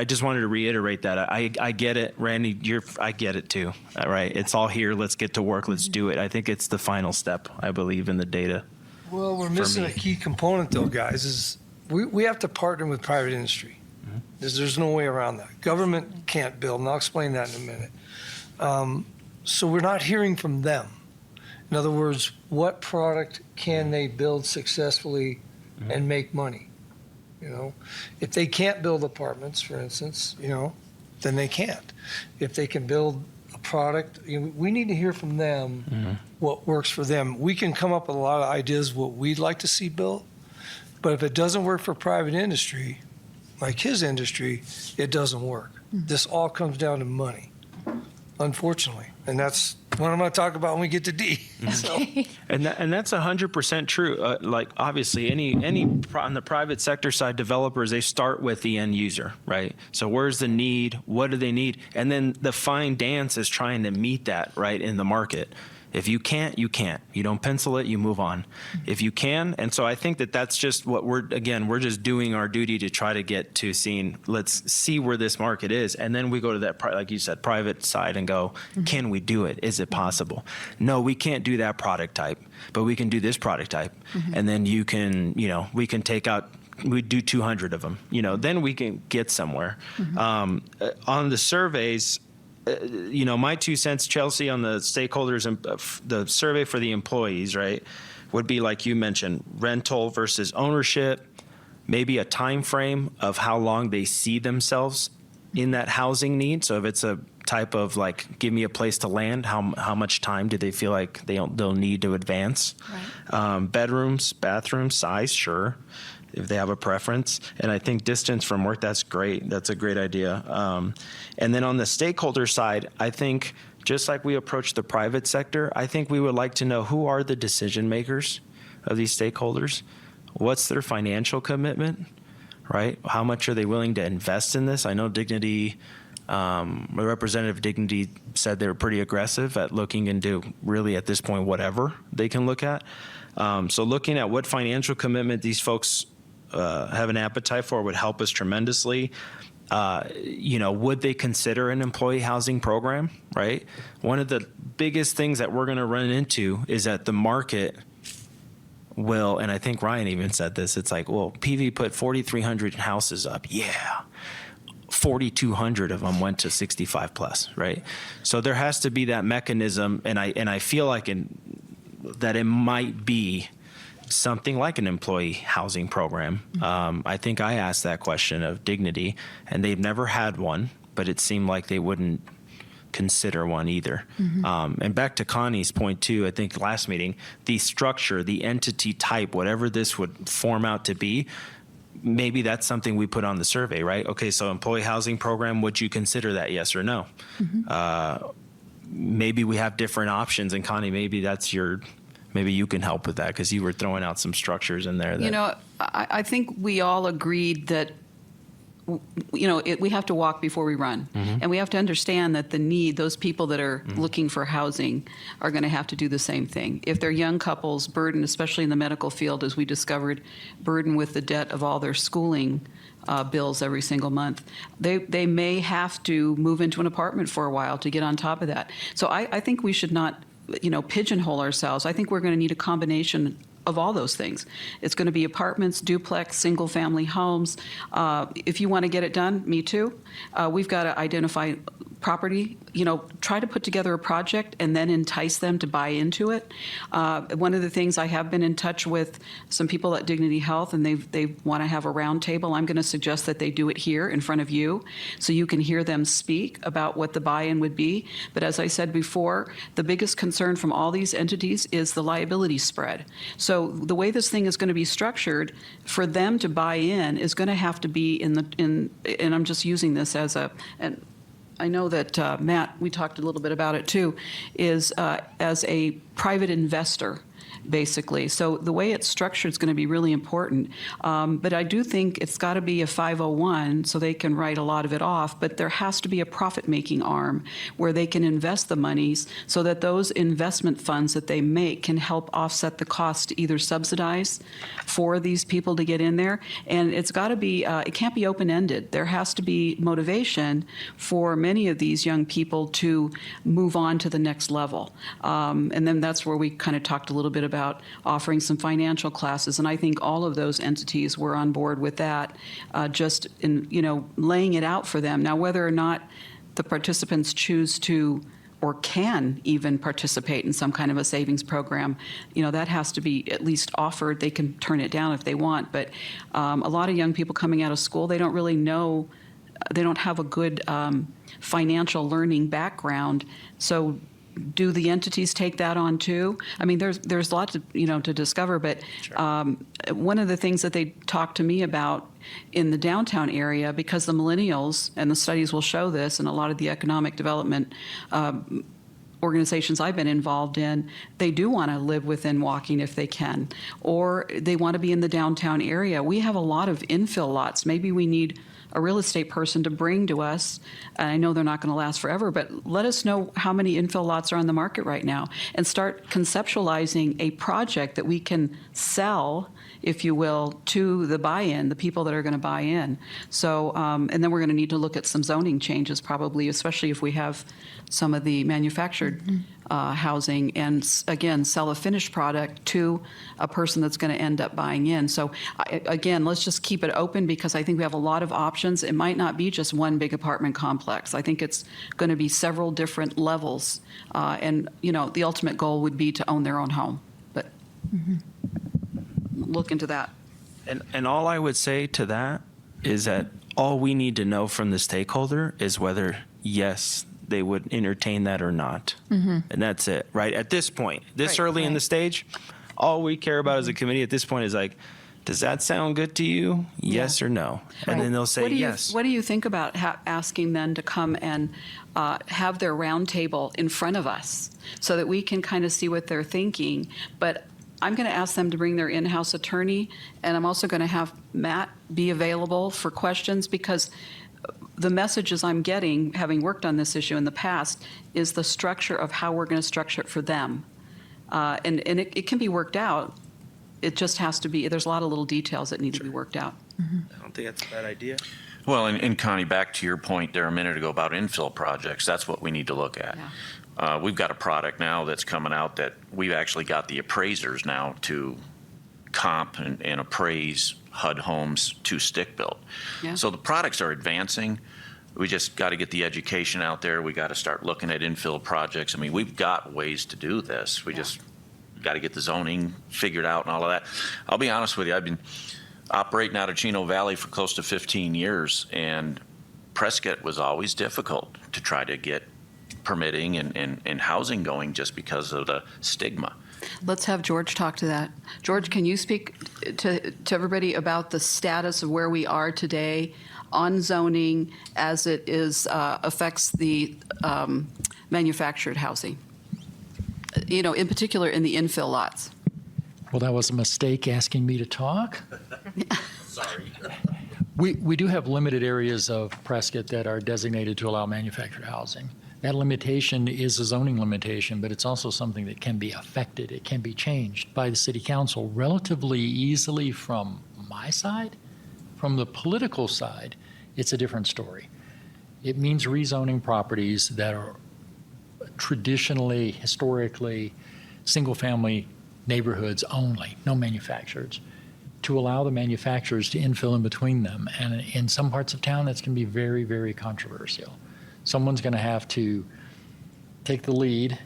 just wanted to reiterate that. I get it, Randy, I get it too, all right? It's all here. Let's get to work. Let's do it. I think it's the final step, I believe, in the data. Well, we're missing me. a key component though, guys, is we have to partner with private industry. There's no way around that. Government can't build, and I'll explain that in a minute. So we're not hearing from them. In other words, what product can they build successfully and make money? If they can't build apartments, for instance, then they can't. If they can build a product, we need to hear from them what works for them. We can come up with a lot of ideas what we'd like to see built, but if it doesn't work for private industry, like his industry, it doesn't work. This all comes down to money, unfortunately, and that's what I'm going to talk about when we get to D. So. And that's 100% true. Like obviously, any on the private sector side, developers, they start with the end user, right? So where's the need? What do they need? And then the fine dance is trying to meet that, right, in the market. If you can't, you can't. You don't pencil it, you move on. If you can, and so I think that's just what we're just doing our duty to try to get to seeing, let's see where this market is. And then we go to that, like you said, private side and go, can we do it? Is it possible? No, we can't do that product type, but we can do this product type. And then you can, we can take out, we do 200 of them, then we can get somewhere. On the surveys, my 2 cents, Chelsea, on the stakeholders and the survey for the employees, right, would be like you mentioned, rental versus ownership, maybe a time frame of how long they see themselves in that housing need. So if it's a type of like, give me a place to land, how much time do they feel like they'll need to advance? Right. Bedrooms, bathrooms, size, sure, if they have a preference. And I think distance from work, that's great. That's a great idea. And then on the stakeholder side, I think just like we approach the private sector, I think we would like to know who are the decision makers of these stakeholders? What's their financial commitment, right? How much are they willing to invest in this? I know Dignity, Representative Dignity said they were pretty aggressive at looking into really at this point whatever they can look at. So looking at what financial commitment these folks have an appetite for would help us tremendously. Would they consider an employee housing program, right? One of the biggest things that we're going to run into is that the market will, and I think Ryan even said this, it's like, well, PV put 4,300 houses up. Yeah. 4,200 of them went to 65 plus, right? So there has to be that mechanism, and I feel like that it might be something like an employee housing program. I think I asked that question of Dignity, and they've never had one, but it seemed like they wouldn't consider one either. And back to Connie's point too, I think last meeting, the structure, the entity type, whatever this would form out to be, maybe that's something we put on the survey, right? Okay, so employee housing program, would you consider that, yes or no? Maybe we have different options, and Connie, maybe you can help with that because you were throwing out some structures in there. I think we all agreed that, we have to walk before we run. And we have to understand that those people that are looking for housing are going to have to do the same thing. If they're young couples, burdened, especially in the medical field, as we discovered, burdened with the debt of all their schooling bills every single month, they may have to move into an apartment for a while to get on top of that. So I think we should not pigeonhole ourselves. I think we're going to need a combination of all those things. It's going to be apartments, duplex, single-family homes. If you want to get it done, me too. We've got to identify property, try to put together a project and then entice them to buy into it. One of the things, I have been in touch with some people at Dignity Health, and they want to have a round table. I'm going to suggest that they do it here in front of you so you can hear them speak about what the buy-in would be. But as I said before, the biggest concern from all these entities is the liability spread. So So the way this thing is going to be structured, for them to buy in is going to have to be and I'm just using this as and I know that Matt, we talked a little bit about it too, is as a private investor, basically. So the way it's structured is going to be really important. But I do think it's got to be a 501 so they can write a lot of it off, but there has to be a profit-making arm where they can invest the monies so that those investment funds that they make can help offset the cost to either subsidize for these people to get in there. And it's got to be, it can't be open-ended. There has to be motivation for many of these young people to move on to the next level. And then that's where we kind of talked a little bit about offering some financial classes, and I think all of those entities were on board with that, just in, laying it out for them. Now, whether or not the participants choose to or can even participate in some kind of a savings program, that has to be at least offered. They can turn it down if they want, but a lot of young people coming out of school, they don't really know, they don't have a good financial learning background, so do the entities take that on too? I mean, there's a lot to discover, but one of the things that they talked to me about in the downtown area, because the millennials, and the studies will show this, and a lot of the economic development organizations I've been involved in, they do want to live within walking if they can, or they want to be in the downtown area. We have a lot of infill lots. Maybe we need a real estate person to bring to us, and I know they're not going to last forever, but let us know how many infill lots are on the market right now and start conceptualizing a project that we can sell, if you will, to the buy-in, the people that are going to buy in. So, and then we're going to need to look at some zoning changes probably, especially if we have some of the manufactured housing, and again, sell a finished product to a person that's going to end up buying in. So again, let's just keep it open, because I think we have a lot of options. It might not be just one big apartment complex. I think it's going to be several different levels. And, the ultimate goal would be to own their own home. But look into that. And all I would say to that is that all we need to know from the stakeholder is whether, yes, they would entertain that or not. And that's it, right? At this point, this early in the stage, all we care about as a committee at this point is like, does that sound good to you? Yes or no? And then they'll say yes. What do you think about asking them to come and have their round table in front of us so that we can kind of see what they're thinking? But I'm going to ask them to bring their in-house attorney, and I'm also going to have Matt be available for questions, because the messages I'm getting, having worked on this issue in the past, is the structure of how we're going to structure it for them. And it can be worked out. It just has to be, there's a lot of little details that need to be worked out. I don't think that's a bad idea. Well, and Connie, back to your point there a minute ago about infill projects, that's what we need to look at. We've got a product now that's coming out that we've actually got the appraisers now to comp and appraise HUD homes to stick built. Yeah. So the products are advancing. We just got to get the education out there. We got to start looking at infill projects. I mean, we've got ways to do this. We just got to get the zoning figured out and all of that. I'll be honest with you, I've been operating out of Chino Valley for close to 15 years, and Prescott was always difficult to try to get permitting and housing going just because of the stigma. Let's have George talk to that. George, can you speak to everybody about the status of where we are today on zoning as it is affects the manufactured housing? In particular in the infill lots. Well, that was a mistake asking me to talk. Sorry. We do have limited areas of Prescott that are designated to allow manufactured housing. That limitation is a zoning limitation, but it's also something that can be affected. It can be changed by the city council relatively easily from my side. From the political side, it's a different story. It means rezoning properties that are traditionally, historically, single-family neighborhoods only, no manufacturers, to allow the manufacturers to infill in between them. And in some parts of town, that's going to be very, very controversial. Someone's going to have to take the lead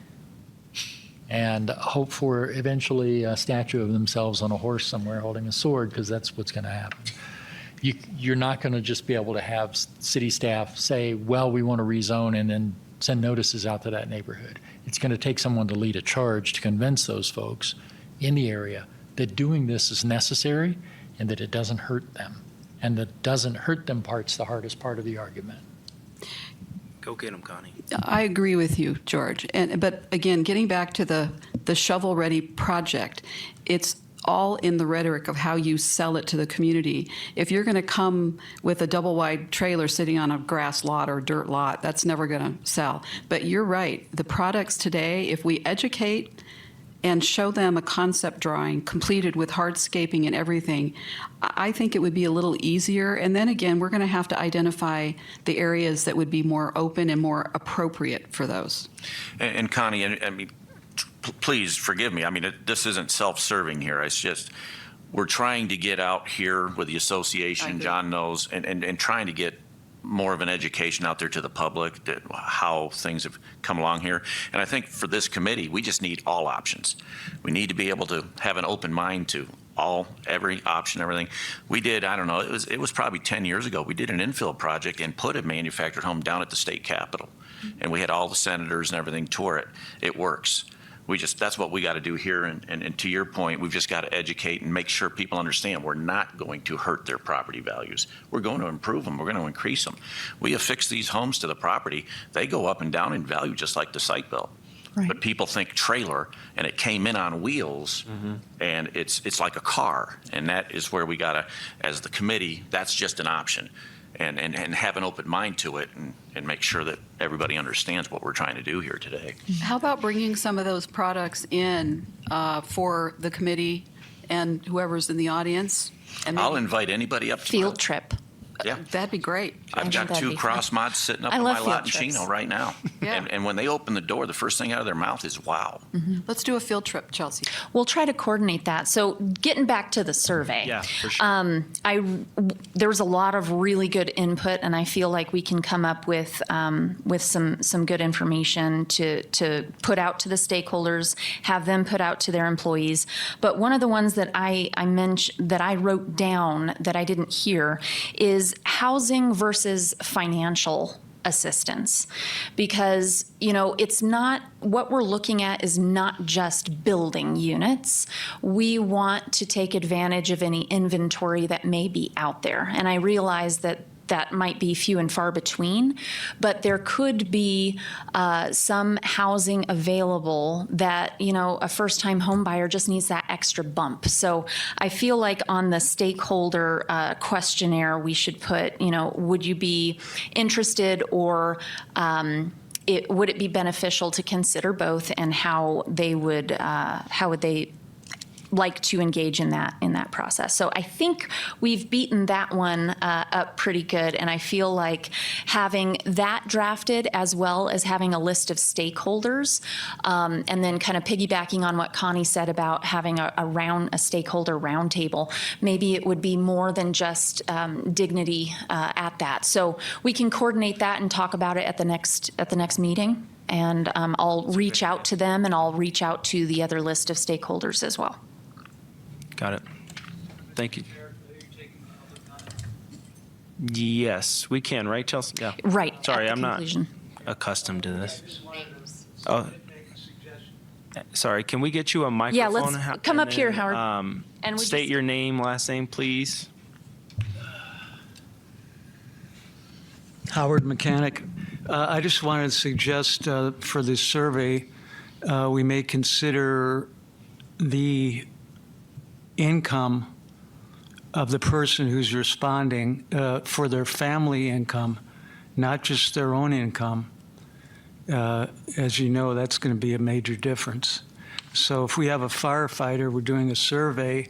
and hope for eventually a statue of themselves on a horse somewhere holding a sword, because that's what's going to happen. You're not going to just be able to have city staff say, well, we want to rezone, and then send notices out to that neighborhood. It's going to take someone to lead a charge to convince those folks in the area that doing this is necessary and that it doesn't hurt them. And the doesn't hurt them part's the hardest part of the argument. Go get them, Connie. I agree with you, George. But again, getting back to the shovel-ready project, it's all in the rhetoric of how you sell it to the community. If you're going to come with a double-wide trailer sitting on a grass lot or dirt lot, that's never going to sell. But you're right. The products today, if we educate and show them a concept drawing completed with hardscaping and everything, I think it would be a little easier. And then again, we're going to have to identify the areas that would be more open and more appropriate for those. And Connie, I mean, please forgive me. I mean, this isn't self-serving here. It's just, we're trying to get out here with the I association, agree. John knows, and trying to get more of an education out there to the public that how things have come along here. And I think for this committee, we just need all options. We need to be able to have an open mind to every option, everything. We did, I don't know, it was probably 10 years ago, we did an infill project and put a manufactured home down at the state capitol. And we had all the senators and everything tour it. It works. That's what we got to do here. And to your point, we've just got to educate and make sure people understand we're not going to hurt their property values. We're going to improve them. We're going to increase them. We affix these homes to the property. They go up and down in value just like the site bill. Right. But people think trailer, and it came in on wheels, and it's like a car. And that is where we got to, as the committee, that's just an option. And have an open mind to it and make sure that everybody understands what we're trying to do here today. How about bringing some of those products in for the committee and whoever's in the audience? And I'll maybe- invite anybody up to Field trip. Yeah. That'd be great. I've think got that'd 2 be cross fun. mods sitting up I on love my field lot in trips. Chino right now. Yeah. And when they open the door, the first thing out of their mouth is, wow. Let's do a field trip, Chelsea. We'll try to coordinate that. So getting back to the survey. Yeah, for sure. There was a lot of really good input, and I feel like we can come up with some good information to put out to the stakeholders, have them put out to their employees. But one of the ones that I mentioned, that I wrote down that I didn't hear, is housing versus financial assistance, because it's not, what we're looking at is not just building units. We want to take advantage of any inventory that may be out there, and I realize that might be few and far between, but there could be some housing available that, a first-time home buyer just needs that extra bump. So I feel like on the stakeholder questionnaire, we should put, would you be interested, or would it be beneficial to consider both, and how would they like to engage in that process. So I think we've beaten that one up pretty good, and I feel like having that drafted as well as having a list of stakeholders, and then kind of piggybacking on what Connie said about having a stakeholder roundtable, maybe it would be more than just dignity at that. So we can coordinate that and talk about it at the next meeting, and I'll reach out to them, and I'll reach out to the other list of stakeholders as well. Got it. Thank you. Yes, we can, right, Chelsea? Yeah. Right. Sorry, at the I'm not conclusion. accustomed to this. Oh, sorry. Can we get you a microphone? Yeah, let's come and up here, then, Howard. And we state just- your name, last name, please. Howard Mechanic. I just wanted to suggest for this survey, we may consider the income of the person who's responding for their family income, not just their own income. As you know, that's going to be a major difference. So if we have a firefighter, we're doing a survey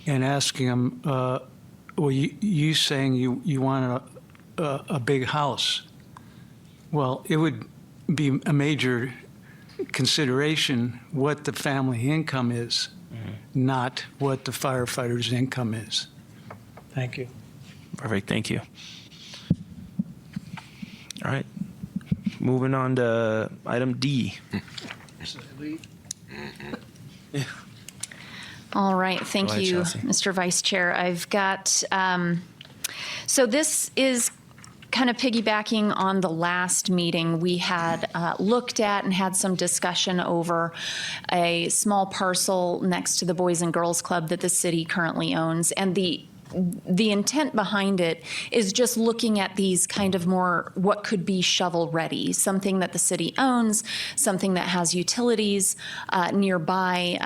and asking them, well, you saying you want a big house. Well, it would be a major consideration what the family income is, not what the firefighter's income is. Thank you. Perfect. Thank you. All right. Moving on to item D. All right, thank Go ahead, you, Chelsea. Mr. Vice Chair. I've got, so this is kind of piggybacking on the last meeting, we had looked at and had some discussion over a small parcel next to the Boys and Girls Club that the city currently owns. And the intent behind it is just looking at these kind of more what could be shovel ready, something that the city owns, something that has utilities nearby,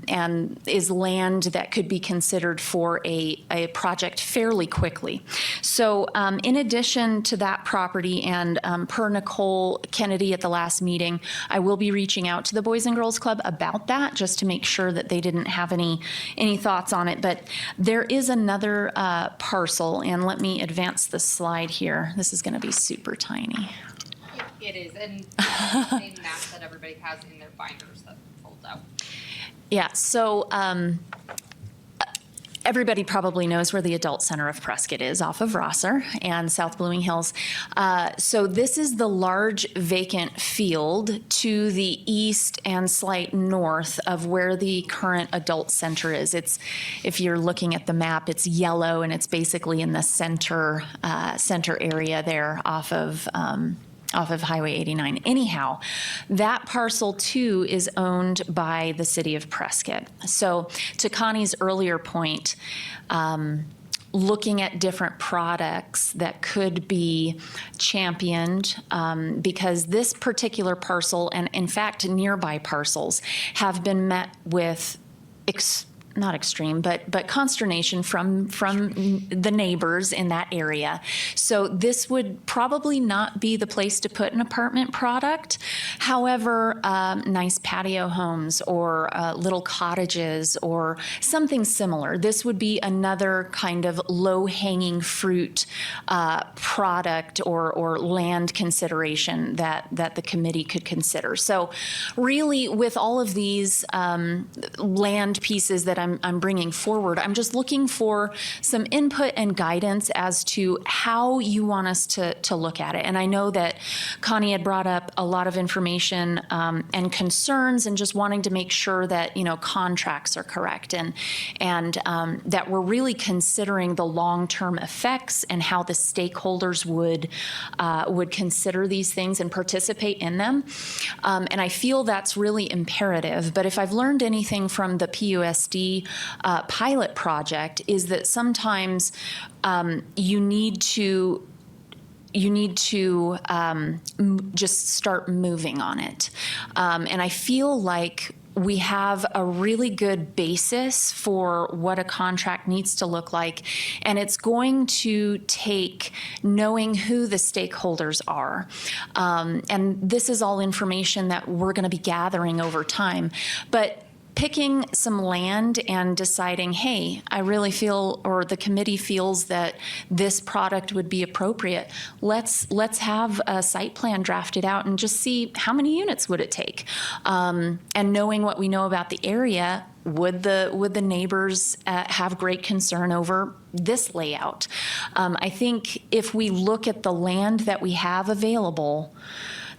and is land that could be considered for a project fairly quickly. So in addition to that property, and per Nicole Kennedy at the last meeting, I will be reaching out to the Boys and Girls Club about that, just to make sure that they didn't have any thoughts on it. But there is another parcel, and let me advance the slide here. This is going to be super tiny. It is, and the same map that everybody has in their binders that folds out. Yeah, so everybody probably knows where the Adult Center of Prescott is, off of Rosser and South Blooming Hills. So this is the large vacant field to the east and slight north of where the current adult center is. It's, if you're looking at the map, it's yellow, and it's basically in the center area there off of Highway 89. Anyhow, that parcel too is owned by the city of Prescott. So to Connie's earlier point, looking at different products that could be championed, because this particular parcel, and in fact nearby parcels, have been met with not extreme, but consternation from the neighbors in that area. So this would probably not be the place to put an apartment product. However, nice patio homes or little cottages or something similar. This would be another kind of low-hanging fruit product or land consideration that the committee could consider. So really, with all of these land pieces that I'm bringing forward, I'm just looking for some input and guidance as to how you want us to look at it. And I know that Connie had brought up a lot of information and concerns, and just wanting to make sure that, you know, contracts are correct, and that we're really considering the long-term effects and how the stakeholders would consider these things and participate in them. And I feel that's really imperative. But if I've learned anything from the PUSD pilot project, is that sometimes you need to just start moving on it. And I feel like we have a really good basis for what a contract needs to look like, and it's going to take knowing who the stakeholders are. And this is all information that we're going to be gathering over time. But picking some land and deciding, hey, I really feel, or the committee feels that this product would be appropriate. Let's have a site plan drafted out and just see how many units would it take. And knowing what we know about the area, would the neighbors have great concern over this layout? I think if we look at the land that we have available,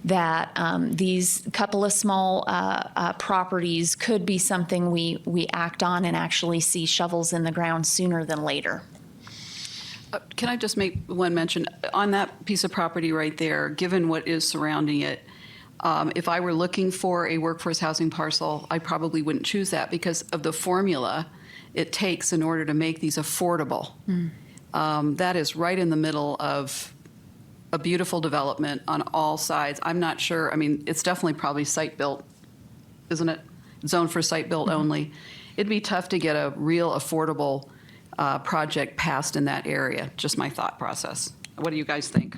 that these couple of small properties could be something we act on and actually see shovels in the ground sooner than later. Can I just make one mention? On that piece of property right there, given what is surrounding it, if I were looking for a workforce housing parcel, I probably wouldn't choose that because of the formula it takes in order to make these affordable. That is right in the middle of a beautiful development on all sides. I'm not sure, I mean, it's definitely probably site-built, isn't it? Zoned for site-built only. It'd be tough to get a real affordable project passed in that area, just my thought process. What do you guys think?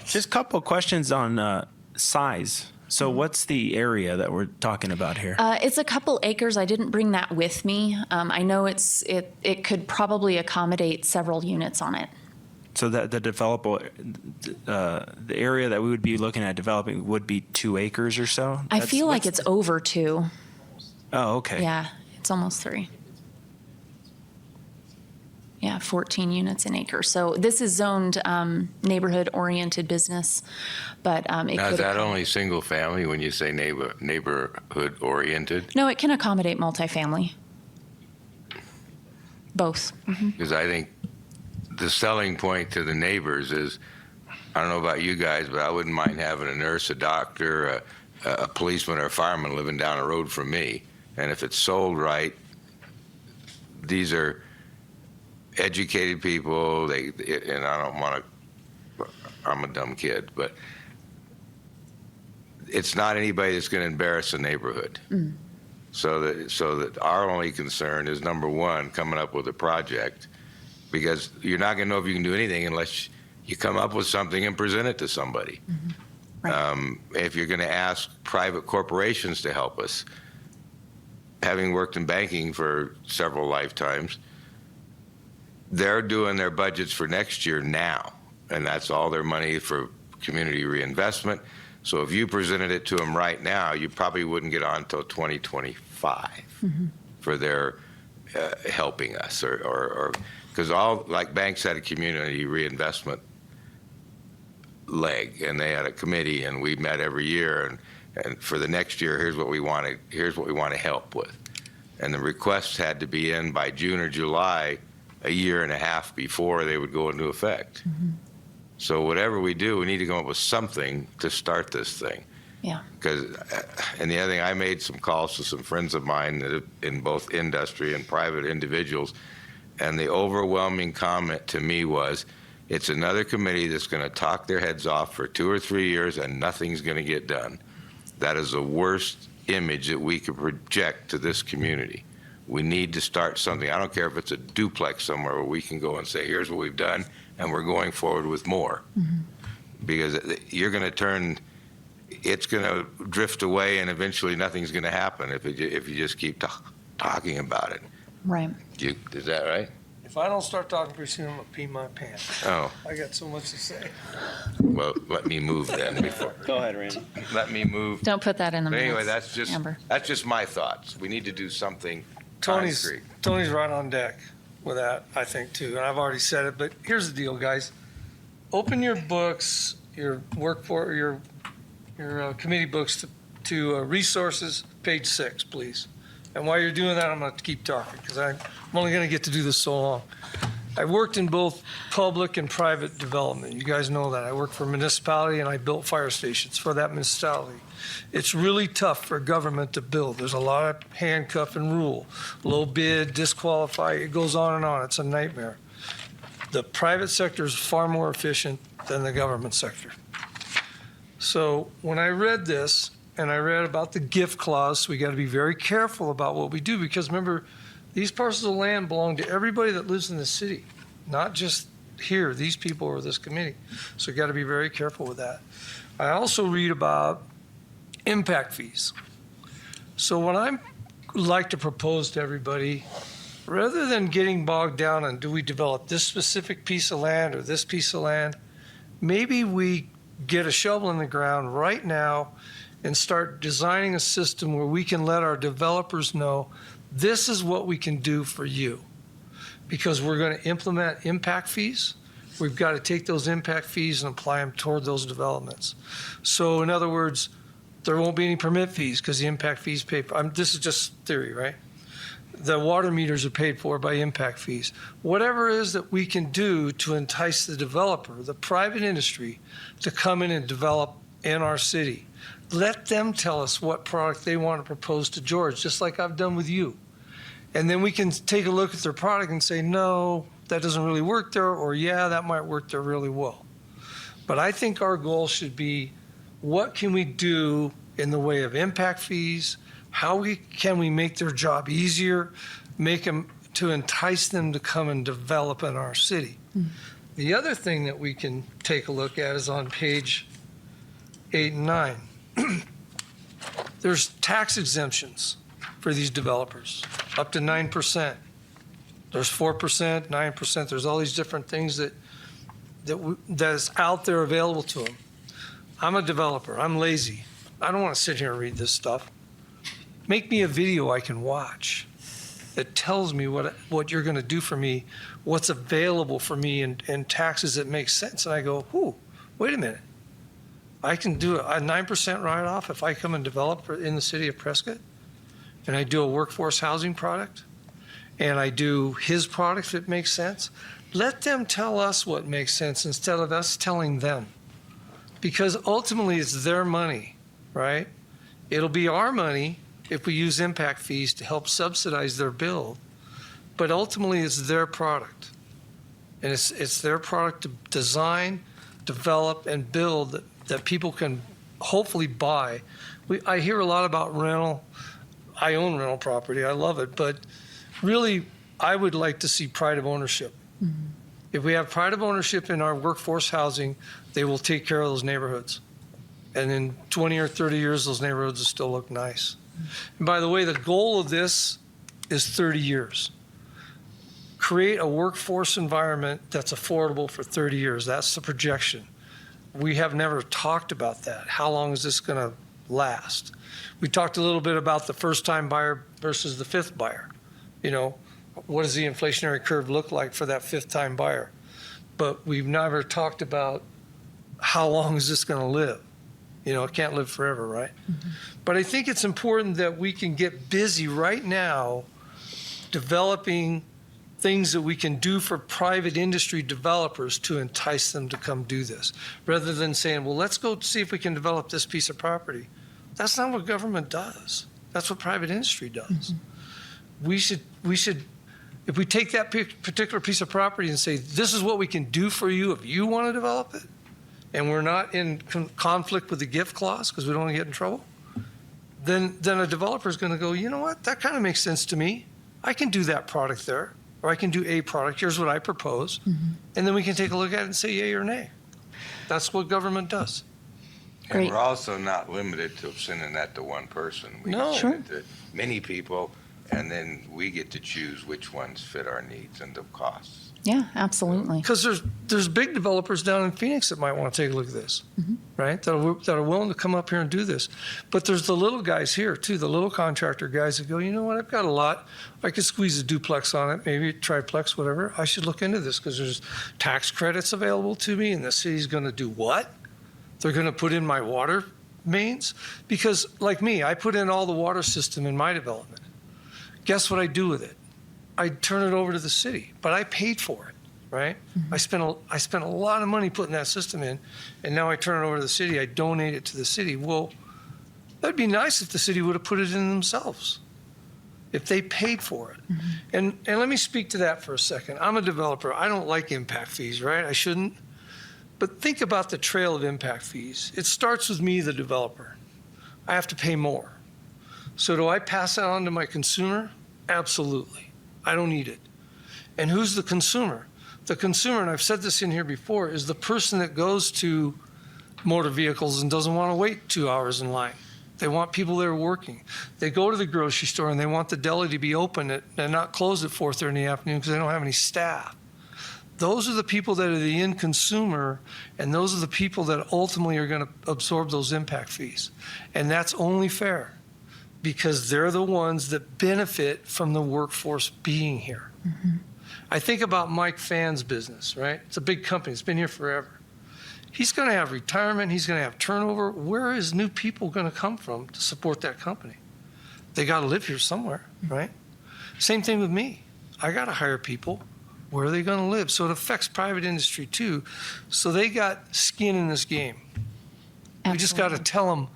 Just a couple of questions on size. So what's the area that we're talking about here? It's a couple acres. I didn't bring that with me. I know it could probably accommodate several units on it. So that the area that we would be looking at developing would be 2 acres or so? I feel like it's over 2. Oh, okay. Yeah, it's almost 3. Yeah, 14 units an acre. So this is zoned neighborhood-oriented business, but it Now, could. is that only single family when you say neighborhood oriented? No, it can accommodate multifamily. Both. Because I think the selling point to the neighbors is, I don't know about you guys, but I wouldn't mind having a nurse, a doctor, a policeman or a fireman living down the road from me. And if it's sold right, these are educated people, and I don't want to, I'm a dumb kid, but it's not anybody that's going to embarrass the neighborhood. So that our only concern is, number one, coming up with a project, because you're not going to know if you can do anything unless you come up with something and present it to somebody. Right. If you're going to ask private corporations to help us, having worked in banking for several lifetimes, they're doing their budgets for next year now, and that's all their money for community reinvestment. So if you presented it to them right now, you probably wouldn't get on until 2025 for their helping us, or because all, like, banks had a community reinvestment leg, and they had a committee, and we met every year, and for the next year, here's what we want to help with. And the requests had to be in by June or July, a year and a half before they would go into effect. So whatever we do, we need to come up with something to start this thing. Yeah. Because, and the other thing, I made some calls to some friends of mine that in both industry and private individuals, and the overwhelming comment to me was, it's another committee that's going to talk their heads off for 2 or 3 years and nothing's going to get done. That is the worst image that we could project to this community. We need to start something. I don't care if it's a duplex somewhere where we can go and say, here's what we've done, and we're going forward with more. Because you're going to turn, it's going to drift away, and eventually nothing's going to happen if you just keep talking about it. Right. Is that right? If I don't start talking pretty soon, I'm gonna pee my pants. Oh, I got so much to say. well, let me move then before. Go ahead, Randy. Let me move. Don't put that in the But minutes. anyway, Amber. that's just my thoughts. We need to do something Tony's concrete. right on deck with that, I think, too. And I've already said it, but here's the deal, guys. Open your books, your committee books to resources, page 6, please. And while you're doing that, I'm going to keep talking because I'm only going to get to do this so long. I worked in both public and private development. You guys know that. I worked for a municipality and I built fire stations for that municipality. It's really tough for government to build. There's a lot of handcuff and rule. Low bid, disqualify, it goes on and on. It's a nightmare. The private sector is far more efficient than the government sector. So when I read this, and I read about the gift clause, we got to be very careful about what we do, because remember, these parcels of land belong to everybody that lives in the city, not just here, these people or this committee. So we got to be very careful with that. I also read about impact fees. So what I like to propose to everybody, rather than getting bogged down on do we develop this specific piece of land or this piece of land, maybe we get a shovel in the ground right now and start designing a system where we can let our developers know this is what we can do for you. Because we're going to implement impact fees, we've got to take those impact fees and apply them toward those developments. So in other words, there won't be any permit fees because the impact fees pay for, this is just theory, right? The water meters are paid for by impact fees. Whatever it is that we can do to entice the developer, the private industry, to come in and develop in our city. Let them tell us what product they want to propose to George, just like I've done with you. And then we can take a look at their product and say, no, that doesn't really work there, or yeah, that might work there really well. But I think our goal should be, what can we do in the way of impact fees? Can we make their job easier, make them to entice them to come and develop in our city? The other thing that we can take a look at is on page 8 and 9. There's tax exemptions for these developers, up to 9%. There's 4%, 9%. There's all these different things that's out there available to them. I'm a developer. I'm lazy. I don't want to sit here and read this stuff. Make me a video I can watch that tells me what you're going to do for me, what's available for me in taxes that make sense. And I go, wait a minute. I can do a 9% write-off if I come and develop in the city of Prescott, and I do a workforce housing product, and I do his product if it makes sense, let them tell us what makes sense instead of us telling them. Because ultimately it's their money, right? It'll be our money if we use impact fees to help subsidize their build, but ultimately it's their product. And it's their product to design, develop, and build that people can hopefully buy. I hear a lot about rental. I own rental property. I love it. But really, I would like to see pride of ownership. If we have pride of ownership in our workforce housing, they will take care of those neighborhoods. And in 20 or 30 years, those neighborhoods will still look nice. And by the way, the goal of this is 30 years. Create a workforce environment that's affordable for 30 years. That's the projection. We have never talked about that. How long is this going to last? We talked a little bit about the first-time buyer versus the fifth buyer. You know, what does the inflationary curve look like for that fifth-time buyer? But we've never talked about how long is this going to live? You know, it can't live forever, right? But I think it's important that we can get busy right now developing things that we can do for private industry developers to entice them to come do this, rather than saying, well, let's go see if we can develop this piece of property. That's not what government does. That's what private industry does. We should, if we take that particular piece of property and say, this is what we can do for you if you want to develop it, and we're not in conflict with the gift clause because we don't want to get in trouble, then a developer is going to go, you know what, that kind of makes sense to me. I can do that product there, or I can do a product. Here's what I propose. And then we can take a look at it and say yay or nay. That's what government does. And Great. we're also not limited to sending that to one person. We No. send it to many people, and then we get to choose which ones fit our needs and the costs. Yeah, absolutely. Because there's big developers down in Phoenix that might want to take a look at this, right? That are willing to come up here and do this. But there's the little guys here too, the little contractor guys that go, you know what, I've got a lot. I could squeeze a duplex on it, maybe a triplex, whatever. I should look into this because there's tax credits available to me, and the city's going to do what? They're going to put in my water mains? Because like me, I put in all the water system in my development. Guess what I do with it? I turn it over to the city, but I paid for it, right? I spent a lot of money putting that system in, and now I turn it over to the city. I donate it to the city. Well, that'd be nice if the city would have put it in themselves, if they paid for it. And let me speak to that for a second. I'm a developer. I don't like impact fees, right? I shouldn't. But think about the trail of impact fees. It starts with me, the developer. I have to pay more. So do I pass that on to my consumer? Absolutely. I don't need it. And who's the consumer? The consumer, and I've said this in here before, is the person that goes to motor vehicles and doesn't want to wait 2 hours in line. They want people there working. They go to the grocery store and they want the deli to be open and not closed at 4:30 in the afternoon because they don't have any staff. Those are the people that are the end consumer, and those are the people that ultimately are going to absorb those impact fees. And that's only fair, because they're the ones that benefit from the workforce being here. I think about Mike Phan's business, right? It's a big company. It's been here forever. He's going to have retirement. He's going to have turnover. Where is new people going to come from to support that company? They got to live here somewhere, right? Same thing with me. I got to hire people. Where are they going to live? So it affects private industry too. So they got skin in this game. We just got to tell them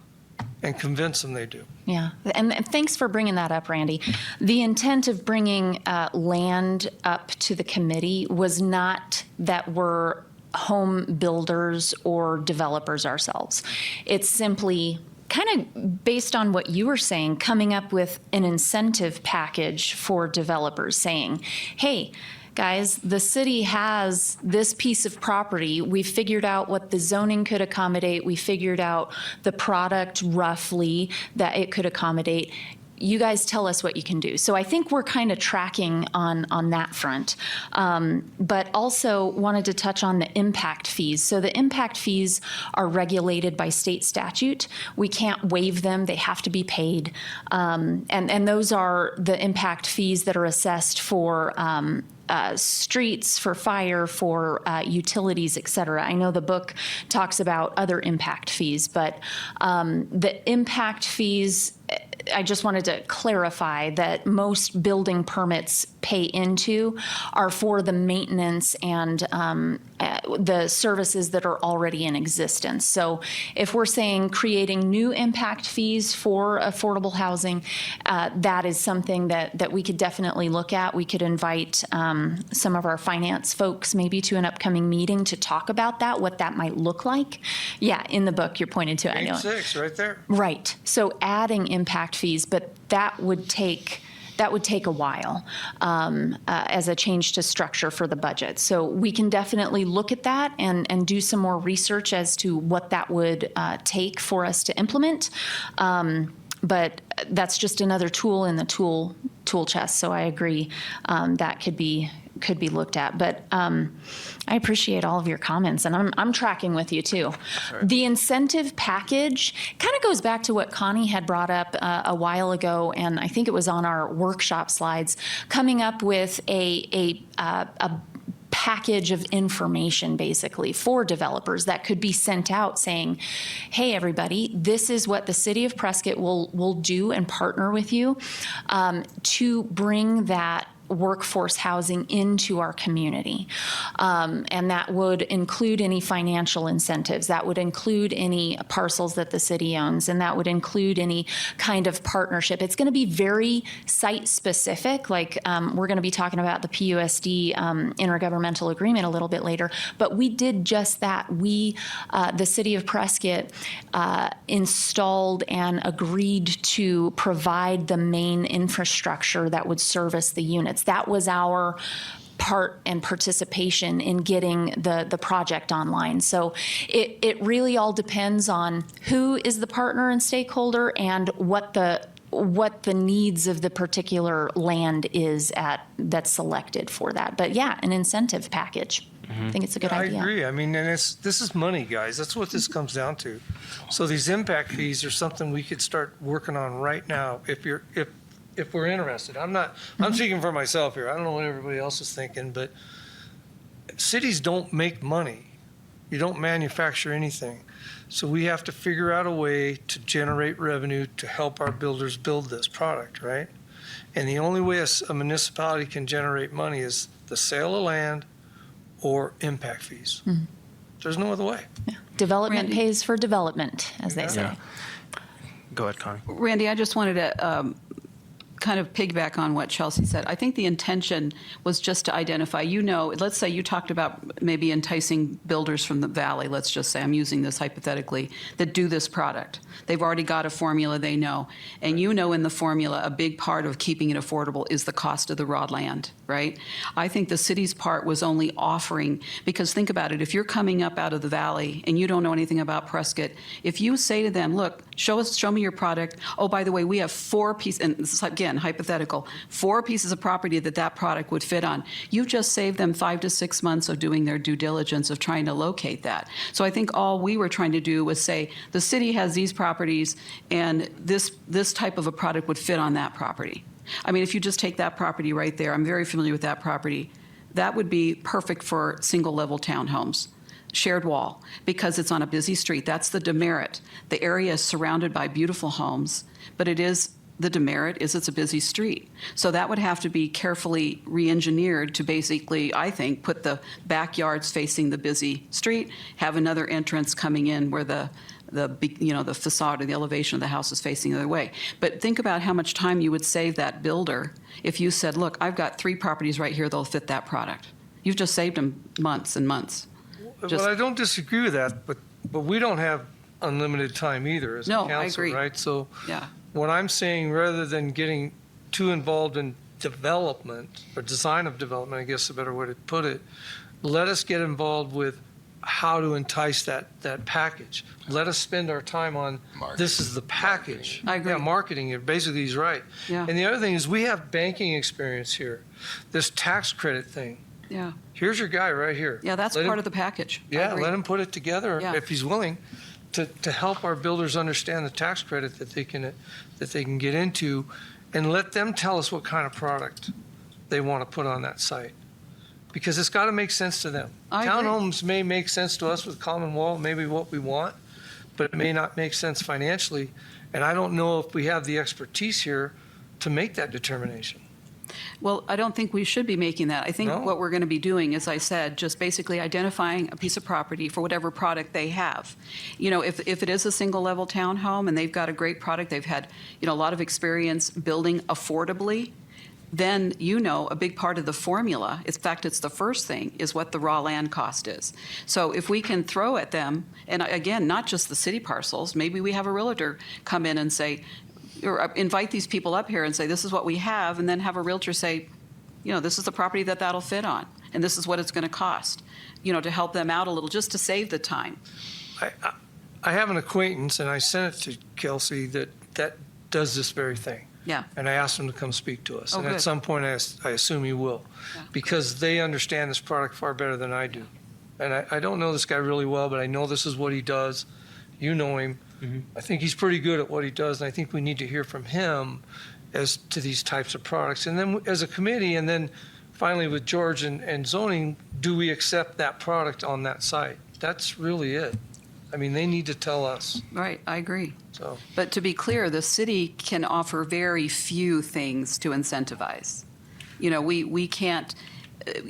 and convince them they do. Yeah, and thanks for bringing that up, Randy. The intent of bringing land up to the committee was not that we're home builders or developers ourselves. It's simply kind of based on what you were saying, coming up with an incentive package for developers saying, hey, guys, the city has this piece of property. We figured out what the zoning could accommodate. We figured out the product roughly that it could accommodate. You guys tell us what you can do. So I think we're kind of tracking on that front. But also wanted to touch on the impact fees. So the impact fees are regulated by state statute. We can't waive them. They have to be paid. And those are the impact fees that are assessed for streets, for fire, for utilities, et cetera. I know the book talks about other impact fees, but the impact fees, I just wanted to clarify that most building permits pay into are for the maintenance and the services that are already in existence. So if we're saying creating new impact fees for affordable housing, that is something that we could definitely look at. We could invite some of our finance folks maybe to an upcoming meeting to talk about that, what that might look like. Yeah, in the book you're pointed to, I know. Page 6, right there. Right. So adding impact fees, but that would take a while as a change to structure for the budget. So we can definitely look at that and do some more research as to what that would take for us to implement. But that's just another tool in the tool chest. So I agree that could be looked at. But I appreciate all of your comments, and I'm tracking with you too. The incentive package kind of goes back to what Connie had brought up a while ago, and I think it was on our workshop slides, coming up with a package of information basically for developers that could be sent out saying, hey, everybody, this is what the city of Prescott will do and partner with you to bring that workforce housing into our community. And that would include any financial incentives. That would include any parcels that the city owns. And that would include any kind of partnership. It's going to be very site specific. Like we're going to be talking about the PUSD intergovernmental agreement a little bit later. But we did just that. We, the city of Prescott, installed and agreed to provide the main infrastructure that would service the units. That was our part and participation in getting the project online. So it really all depends on who is the partner and stakeholder and what the needs of the particular land is that's selected for that. But yeah, an incentive package. I think it's a good idea. I agree. I mean, and this is money, guys. That's what this comes down to. So these impact fees are something we could start working on right now if we're interested. I'm speaking for myself here. I don't know what everybody else is thinking, but cities don't make money. You don't manufacture anything. So we have to figure out a way to generate revenue to help our builders build this product, right? And the only way a municipality can generate money is the sale of land or impact fees. Mm-hmm. There's no other way. Yeah. Development Randy? pays for development, as they say. Yeah. Go ahead, Connie. Randy, I just wanted to kind of piggyback on what Chelsea said. I think the intention was just to identify, let's say you talked about maybe enticing builders from the valley, let's just say, I'm using this hypothetically, that do this product. They've already got a formula they know. And in the formula, a big part of keeping it affordable is the cost of the raw land, right? I think the city's part was only offering, because think about it, if you're coming up out of the valley and you don't know anything about Prescott, if you say to them, look, show me your product. Oh, by the way, we have 4 pieces, and this is again, hypothetical, 4 pieces of property that product would fit on. You just saved them 5 to 6 months of doing their due diligence of trying to locate that. So I think all we were trying to do was say, the city has these properties and this type of a product would fit on that property. I mean, if you just take that property right there, I'm very familiar with that property, that would be perfect for single-level townhomes. Shared wall, because it's on a busy street. That's the demerit. The area is surrounded by beautiful homes, but the demerit is it's a busy street. So that would have to be carefully re-engineered to basically, I think, put the backyards facing the busy street, have another entrance coming in where the facade or the elevation of the house is facing the other way. But think about how much time you would save that builder if you said, look, I've got 3 properties right here that'll fit that product. You've just saved them months and months. Well, I don't disagree with that, but we don't have unlimited time either as a council, I agree. right? So Yeah. what I'm saying, rather than getting too involved in development or design of development, I guess is a better way to put it, let us get involved with how to entice that package. Let us spend our time on this is the package. I agree. Yeah, marketing it. Basically, he's right. Yeah. And the other thing is we have banking experience here. This tax credit thing. Yeah. Here's your guy right here. Yeah, that's Let part him- of the package. I Yeah, agree. let him put it together Yeah. if he's willing to help our builders understand the tax credit that they can get into, and let them tell us what kind of product they want to put on that site. because it's got to make sense to them. I agree. Townhomes may make sense to us with common wall, maybe what we want, but it may not make sense financially. And I don't know if we have the expertise here to make that determination. Well, I don't think we should be making that. I think No? what we're going to be doing, as I said, just basically identifying a piece of property for whatever product they have. You know, if it is a single-level townhome and they've got a great product, they've had, you know, a lot of experience building affordably, then, you know, a big part of the formula, in fact, it's the first thing, is what the raw land cost is. So if we can throw at them, and again, not just the city parcels, maybe we have a realtor come in and say, or invite these people up here and say, this is what we have, and then have a realtor say, you know, this is the property that'll fit on, and this is what it's going to cost, you know, to help them out a little, just to save the time. I have an acquaintance, and I sent it to Kelsey, that does this very thing. Yeah. And I asked him to come speak to us. Oh, And good. at some point, I assume he will, Yeah. because they understand this product far better than I do. And I don't know this guy really well, but I know this is what he does. You know him. I think he's pretty good at what he does, and I think we need to hear from him as to these types of products. And then as a committee, and then finally with George and zoning, do we accept that product on that site? That's really it. I mean, they need to tell us, Right, I agree. so. But to be clear, the city can offer very few things to incentivize. You know, we can't,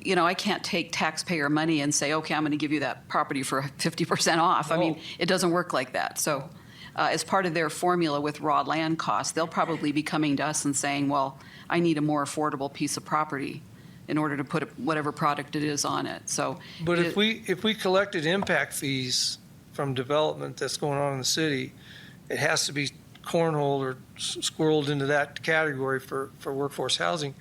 you know, I can't take taxpayer money and say, okay, I'm going to give you that property for 50% off. I mean, No. it doesn't work like that. So as part of their formula with raw land costs, they'll probably be coming to us and saying, well, I need a more affordable piece of property in order to put whatever product it is on it. So, But if we collected impact fees from development that's going on in the city, it has to be cornholed or squirreled into that category for workforce housing.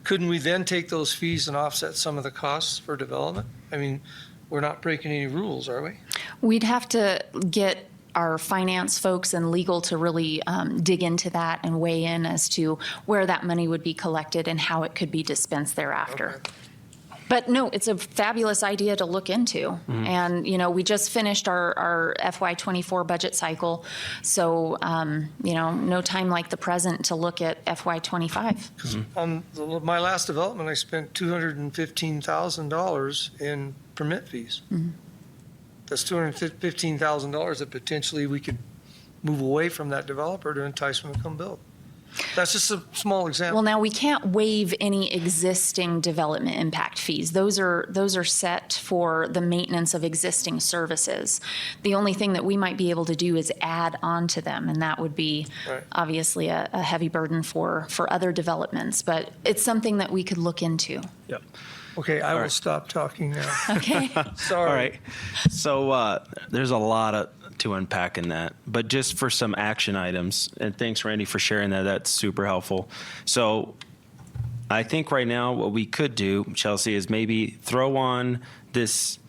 Couldn't we then take those fees and offset some of the costs for development? I mean, we're not breaking any rules, are we? We'd have to get our finance folks and legal to really dig into that and weigh in as to where that money would be collected and how it could be dispensed thereafter. Okay. But no, it's a fabulous idea to look into. And, you know, we just finished our FY24 budget cycle. So, you know, no time like the present to look at FY25. On my last development, I spent $215,000 in permit fees. That's $215,000 that potentially we could move away from that developer to entice them to come build. That's just a small example. Well, now we can't waive any existing development impact fees. Those are set for the maintenance of existing services. The only thing that we might be able to do is add on to them, and that would be Right. obviously a heavy burden for other developments. But it's something that we could look into. Yep. Okay, I will right. stop talking now. Okay. Sorry. All right. So there's a lot to unpack in that, but just for some action items, and thanks, Randy, for sharing that. That's super helpful. So I think right now what we could do, Chelsea, is maybe throw on this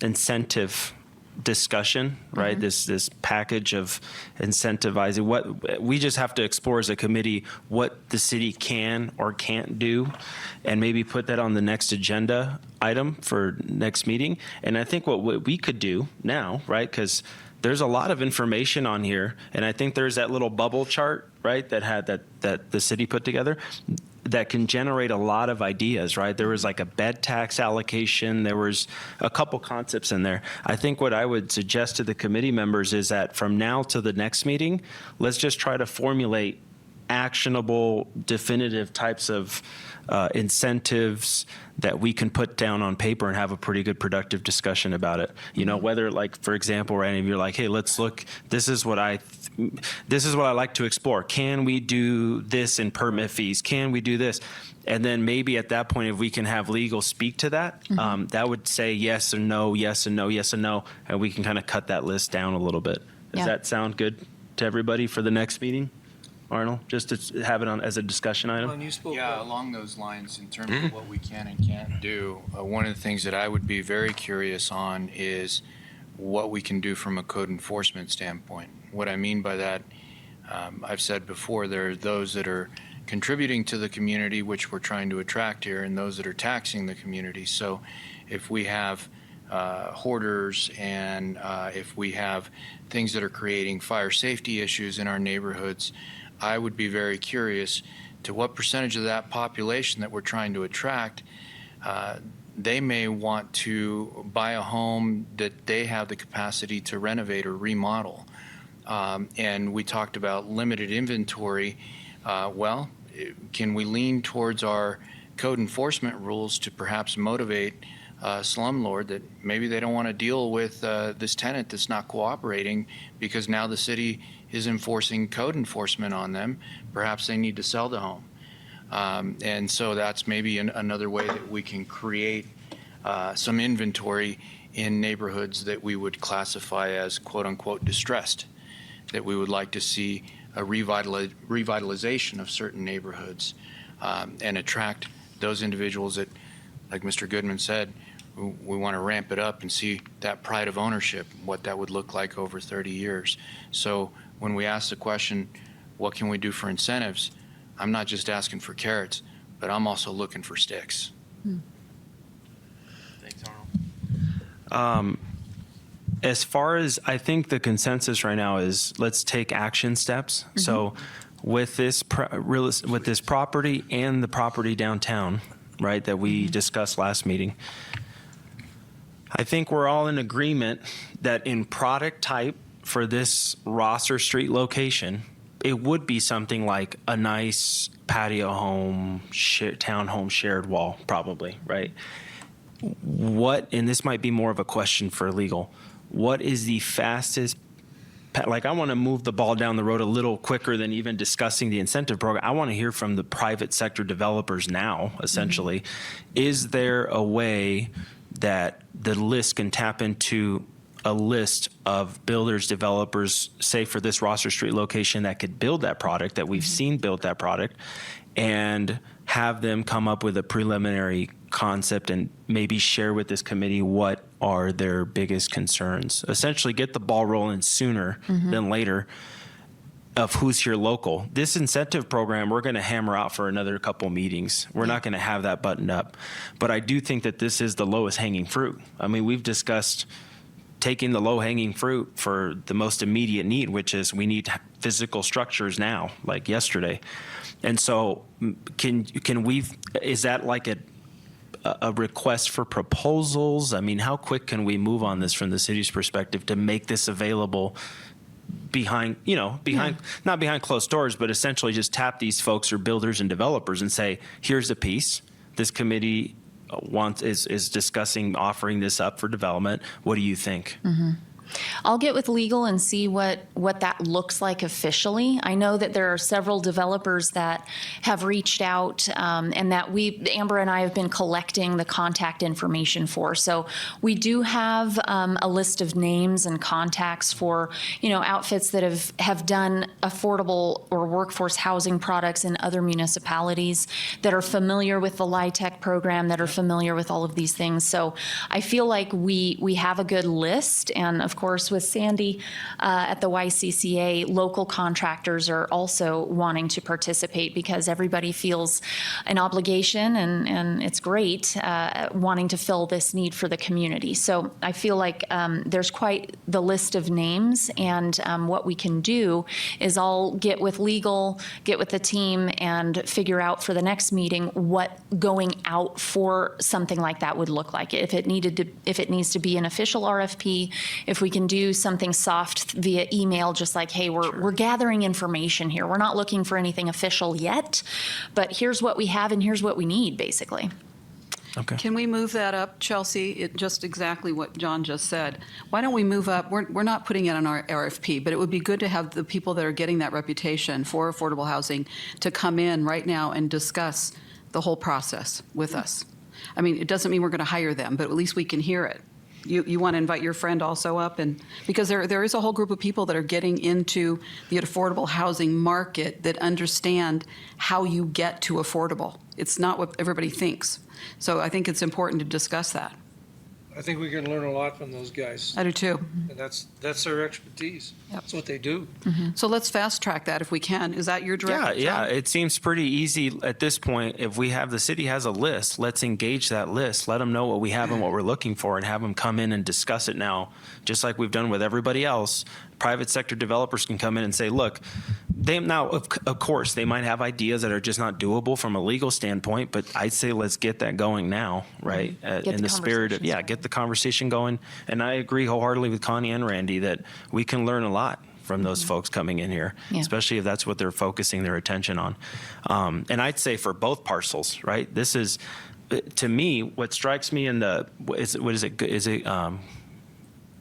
incentive discussion, right? This package of incentivizing. What we just have to explore as a committee what the city can or can't do, and maybe put that on the next agenda item for next meeting. And I think what we could do now, right? Because there's a lot of information on here, and I think there's that little bubble chart, right? That the city put together, that can generate a lot of ideas, right? There was like a bed tax allocation. There was a couple concepts in there. I think what I would suggest to the committee members is that from now to the next meeting, let's just try to formulate actionable, definitive types of incentives that we can put down on paper and have a pretty good productive discussion about it. You know, whether, like, for example, Randy, if you're like, hey, let's look, this is what I like to explore. Can we do this in permit fees? Can we do this? And then maybe at that point, if we can have legal speak to that, that would say yes and no, yes and no, yes and no, and we can kind of cut that list down a little bit. Does Yeah. that sound good to everybody for the next meeting? Arnold, just to have it on as a discussion item? When you spoke Yeah, about- along those lines, in terms of what we can and can't do, one of the things that I would be very curious on is what we can do from a code enforcement standpoint. What I mean by that, I've said before, there are those that are contributing to the community, which we're trying to attract here, and those that are taxing the community. So if we have hoarders and if we have things that are creating fire safety issues in our neighborhoods, I would be very curious to what percentage of that population that we're trying to attract they may want to buy a home that they have the capacity to renovate or remodel. And we talked about limited inventory. Well, can we lean towards our code enforcement rules to perhaps motivate a slumlord that maybe they don't want to deal with this tenant that's not cooperating because now the city is enforcing code enforcement on them? Perhaps they need to sell the home. And so that's maybe another way that we can create some inventory in neighborhoods that we would classify as quote-unquote distressed, that we would like to see a revitalization of certain neighborhoods and attract those individuals that, like Mr. Goodman said, we want to ramp it up and see that pride of ownership, what that would look like over 30 years. So when we ask the question, what can we do for incentives? I'm not just asking for carrots, but I'm also looking for sticks. Thanks, Arnold. As far as, I think the consensus right now is let's take action steps. So with this property and the property downtown, right, that we discussed last meeting, I think we're all in agreement that in product type for this Rosser Street location, it would be something like a nice patio home, townhome shared wall, probably, right? What, and this might be more of a question for legal, what is the fastest, like I want to move the ball down the road a little quicker than even discussing the incentive program. I want to hear from the private sector developers now, essentially. Is there a way that the list can tap into a list of builders, developers, say for this Rosser Street location that could build that product, that we've seen build that product, and have them come up with a preliminary concept and maybe share with this committee what are their biggest concerns. Essentially get the ball rolling sooner than later of who's here local. This incentive program, we're going to hammer out for another couple meetings. We're not going to have that buttoned up. But I do think that this is the lowest hanging fruit. I mean, we've discussed taking the low hanging fruit for the most immediate need, which is we need physical structures now, like yesterday. And so can we, is that like a request for proposals? I mean, how quick can we move on this from the city's perspective to make this available behind, not behind closed doors, but essentially just tap these folks or builders and developers and say, here's a piece. This committee is discussing offering this up for development. What do you think? I'll get with legal and see what that looks like officially. I know that there are several developers that have reached out and that Amber and I have been collecting the contact information for. So we do have a list of names and contacts for, outfits that have done affordable or workforce housing products in other municipalities that are familiar with the LIHTC program, that are familiar with all of these things. So I feel like we have a good list, and of course, with Sandy at the YCCA, local contractors are also wanting to participate because everybody feels an obligation, and it's great wanting to fill this need for the community. So I feel like there's quite the list of names, and what we can do is I'll get with legal, get with the team, and figure out for the next meeting what going out for something like that would look like. If it needs to be an official RFP, if we can do something soft via email, just like, hey, we're gathering information here. We're not looking for anything official yet, but here's what we have and here's what we need, basically. Okay. Can we move that up, Chelsea? Just exactly what John just said. Why don't we move up? We're not putting it on our RFP, but it would be good to have the people that are getting that reputation for affordable housing to come in right now and discuss the whole process with us. I mean, it doesn't mean we're going to hire them, but at least we can hear it. You want to invite your friend also up, and because there is a whole group of people that are getting into the affordable housing market that understand how you get to affordable. It's not what everybody thinks. So I think it's important to discuss that. I think we can learn a lot from those guys. I do too. And that's their expertise. Yep. That's what they do. So let's fast track that if we can. Is that your direction? Yeah. It seems pretty easy at this point. If the city has a list, let's engage that list. Let them know what we have and what we're looking for, and have them come in and discuss it now, just like we've done with everybody else. private sector developers can come in and say, look, they now, of course, they might have ideas that are just not doable from a legal standpoint, but I'd say let's get that going now, right? In the spirit of, get the conversation going. And I agree wholeheartedly with Connie and Randy that we can learn a lot from those folks coming in here, Yeah. especially if that's what they're focusing their attention on. And I'd say for both parcels, right? This is, to me, what strikes me in the, is it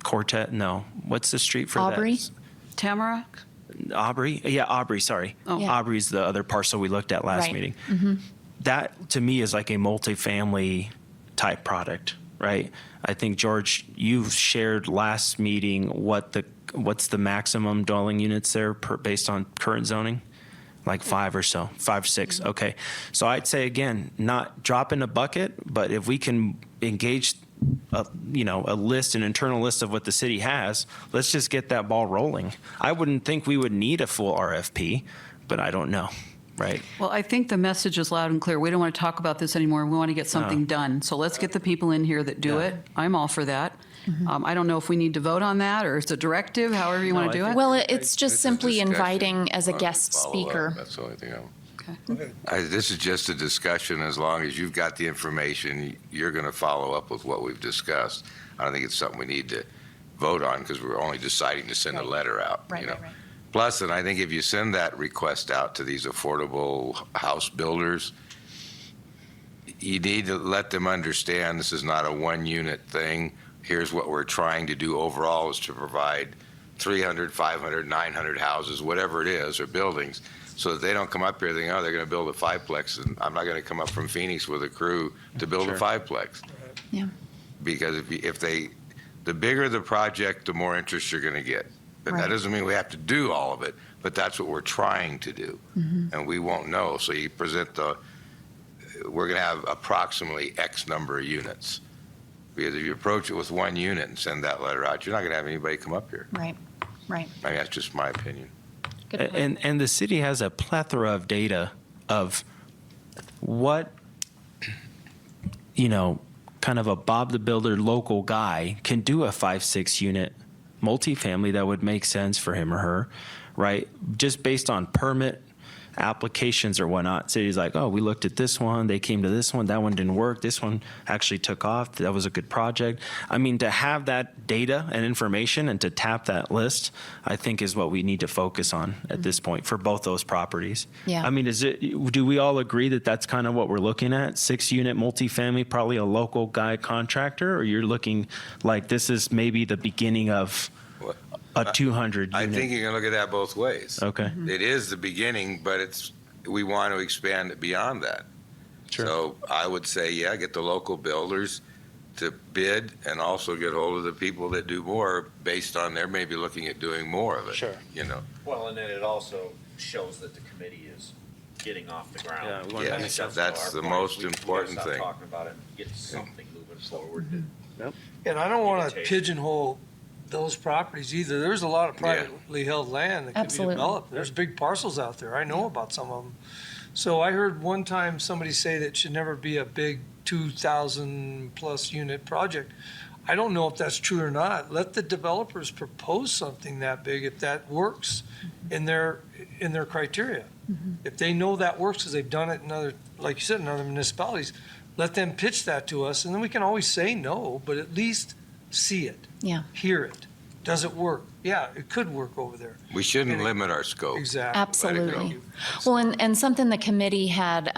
Quartet? No. What's the street for Aubrey? that? Tamarack? Aubrey? Yeah, Aubrey, sorry. Oh. Yeah. Aubrey's the other parcel we looked at last Right. meeting. That, to me, is like a multifamily type product, right? I think, George, you shared last meeting what's the maximum dwelling units there based on current zoning? Like 5 or so, 5, 6. Okay. So I'd say, again, not drop in a bucket, but if we can engage a list, an internal list of what the city has, let's just get that ball rolling. I wouldn't think we would need a full RFP, but I don't know, right? Well, I think the message is loud and clear. We don't want to talk about this anymore. We want to get something done. So let's get the people in here that do Yeah. it. I'm all for that. I don't know if we need to vote on that, or it's a directive, however you No, want I to do think- it. Well, it's It's just a simply discussion. inviting as a Why don't we guest follow up? speaker. That's the only thing Okay. This is just a discussion. As long as you've got the information, you're going to follow up with what we've discussed. I don't think it's something we need to vote on because we're only deciding to send a letter out. you know. Plus, and I think if you send that request out to these affordable house builders, you need to let them understand this is not a one-unit thing. Here's what we're trying to do overall is to provide 300, 500, 900 houses, whatever it is, or buildings, so that they don't come up here thinking, oh, they're going to build a fiveplex, and I'm not going to come up from Phoenix with a crew to build a fiveplex. Yeah. Because the bigger the project, the more interest you're going to get. But Right. that doesn't mean we have to do all of it, but that's what we're trying to do. And we won't know. So you present we're going to have approximately X number of units. Because if you approach it with one unit and send that letter out, you're not going to have anybody come up here. Right. Right. I mean, that's just my opinion. Good point. And the city has a plethora of data of what, kind of a Bob the Builder local guy can do a 5, 6 unit multifamily that would make sense for him or her, right? Just based on permit applications or whatnot. City's like, oh, we looked at this one, they came to this one, that one didn't work, this one actually took off, that was a good project. I mean, to have that data and information and to tap that list, I think is what we need to focus on at this point for both those properties. Yeah. I mean, do we all agree that that's kind of what we're looking at? 6-unit multifamily, probably a local guy contractor, or you're looking like this is maybe the beginning of What? a 200 I unit? think you can look at that both ways. Okay. It is the beginning, but we want to expand it beyond that. Sure. So I would say, get the local builders to bid and also get hold of the people that do more based on they're maybe looking at doing more of it. Sure. Well, and then it also shows that the committee is getting off the ground. Yeah, we want to I think finish that's our the point. most We gotta important stop thing. Talking about it, and get something moving forward. And I don't want to Invitation. pigeonhole those properties either. There's a lot of Yeah. privately held land that could be Absolutely. developed. There's big parcels out there. I know about some of them. So I heard one time somebody say that it should never be a big 2,000 plus unit project. I don't know if that's true or not. Let the developers propose something that big if that works in their criteria. If they know that works because they've done it in other, like you said, in other municipalities, let them pitch that to us, and then we can always say no, but at least see it, Yeah. hear it. Does it work? Yeah, it could work over there. We shouldn't And it- limit our scope. Exactly. Absolutely. Well, and something the committee had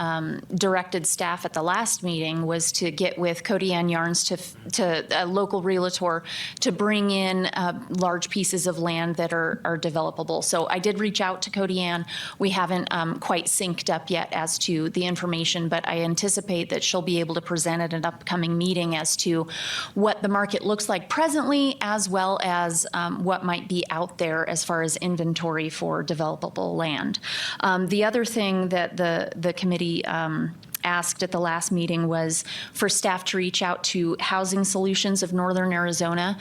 directed staff at the last meeting was to get with Cody Ann Yarns to a local realtor to bring in large pieces of land that are developable. So I did reach out to Cody Ann. We haven't quite synced up yet as to the information, but I anticipate that she'll be able to present at an upcoming meeting as to what the market looks like presently, as well as what might be out there as far as inventory for developable land. The other thing that the committee asked at the last meeting was for staff to reach out to Housing Solutions of Northern Arizona.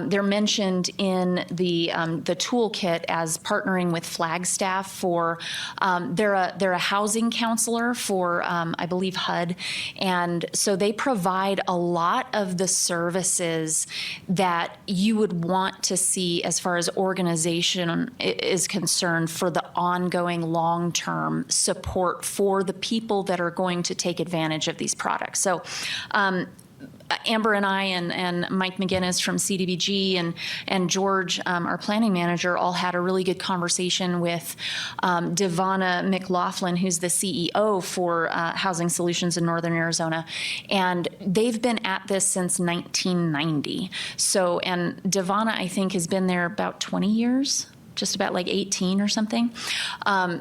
They're mentioned in the toolkit as partnering with Flagstaff for, they're a housing counselor for, I believe, HUD. And so they provide a lot of the services that you would want to see as far as organization is concerned for the ongoing long-term support for the people that are going to take advantage of these products. So Amber and I and Mike McGinnis from CDBG and George, our planning manager, all had a really good conversation with Devonna McLaughlin, who's the CEO for Housing Solutions in Northern Arizona. And they've been at this since 1990. So, and Devonna, I think, has been there about 20 years. Just about like 18 or something.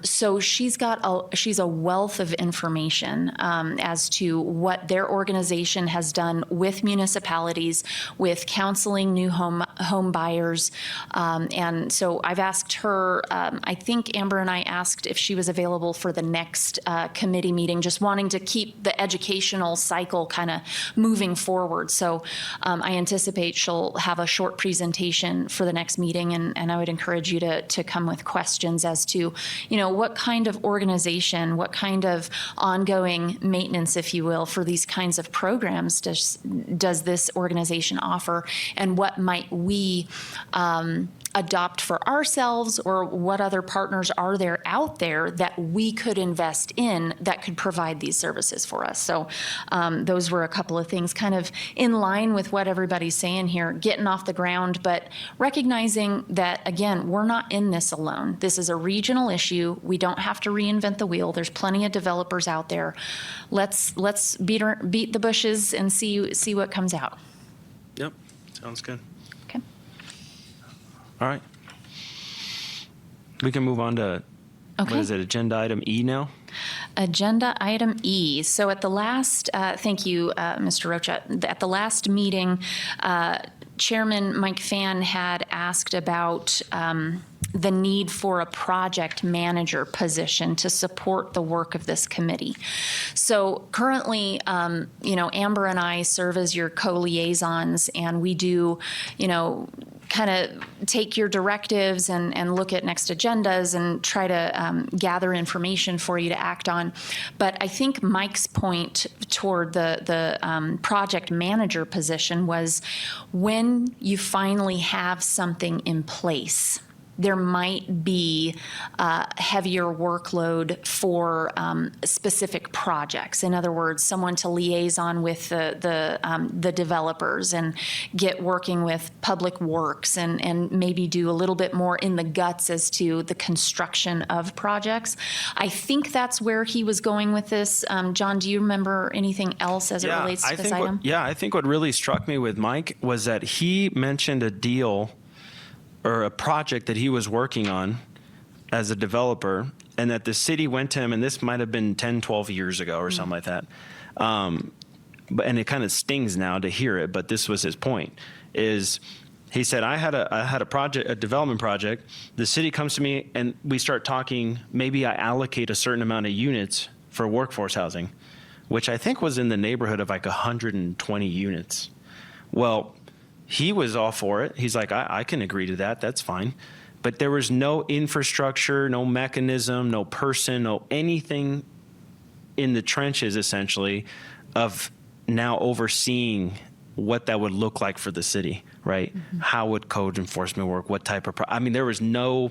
So she's a wealth of information as to what their organization has done with municipalities, with counseling new home buyers. And so I've asked her, I think Amber and I asked if she was available for the next committee meeting, just wanting to keep the educational cycle kind of moving forward. So I anticipate she'll have a short presentation for the next meeting, and I would encourage you to come with questions as to, what kind of organization, what kind of ongoing maintenance, if you will, for these kinds of programs does this organization offer, and what might we adopt for ourselves, or what other partners are there out there that we could invest in that could provide these services for us. So those were a couple of things kind of in line with what everybody's saying here, getting off the ground, but recognizing that, again, we're not in this alone. This is a regional issue. We don't have to reinvent the wheel. There's plenty of developers out there. Let's beat the bushes and see what comes out. Yep, sounds good. Okay. All right. We can move on to, Okay. what is it, agenda item E now? Agenda item E. So at the last, thank you, Mr. Rocha. At the last meeting, Chairman Mike Phan had asked about the need for a project manager position to support the work of this committee. So currently, Amber and I serve as your co-liaisons, and we do, kind of take your directives and look at next agendas and try to gather information for you to act on. But I think Mike's point toward the project manager position was when you finally have something in place, there might be heavier workload for specific projects. In other words, someone to liaison with the developers and get working with public works and maybe do a little bit more in the guts as to the construction of projects. I think that's where he was going with this. John, do you remember anything else as it relates to this item? I think what really struck me with Mike was that he mentioned a deal or a project that he was working on as a developer, and that the city went to him, and this might have been 10, 12 years ago or something like that. And it kind of stings now to hear it, but this was his point, is he said, I had a project, a development project. The city comes to me and we start talking, maybe I allocate a certain amount of units for workforce housing, which I think was in the neighborhood of like 120 units. Well, he was all for it. He's like, I can agree to that. That's fine. But there was no infrastructure, no mechanism, no person, no anything in the trenches, essentially, of now overseeing what that would look like for the city, right? Mm-hmm. How would code enforcement work? What type of, there was no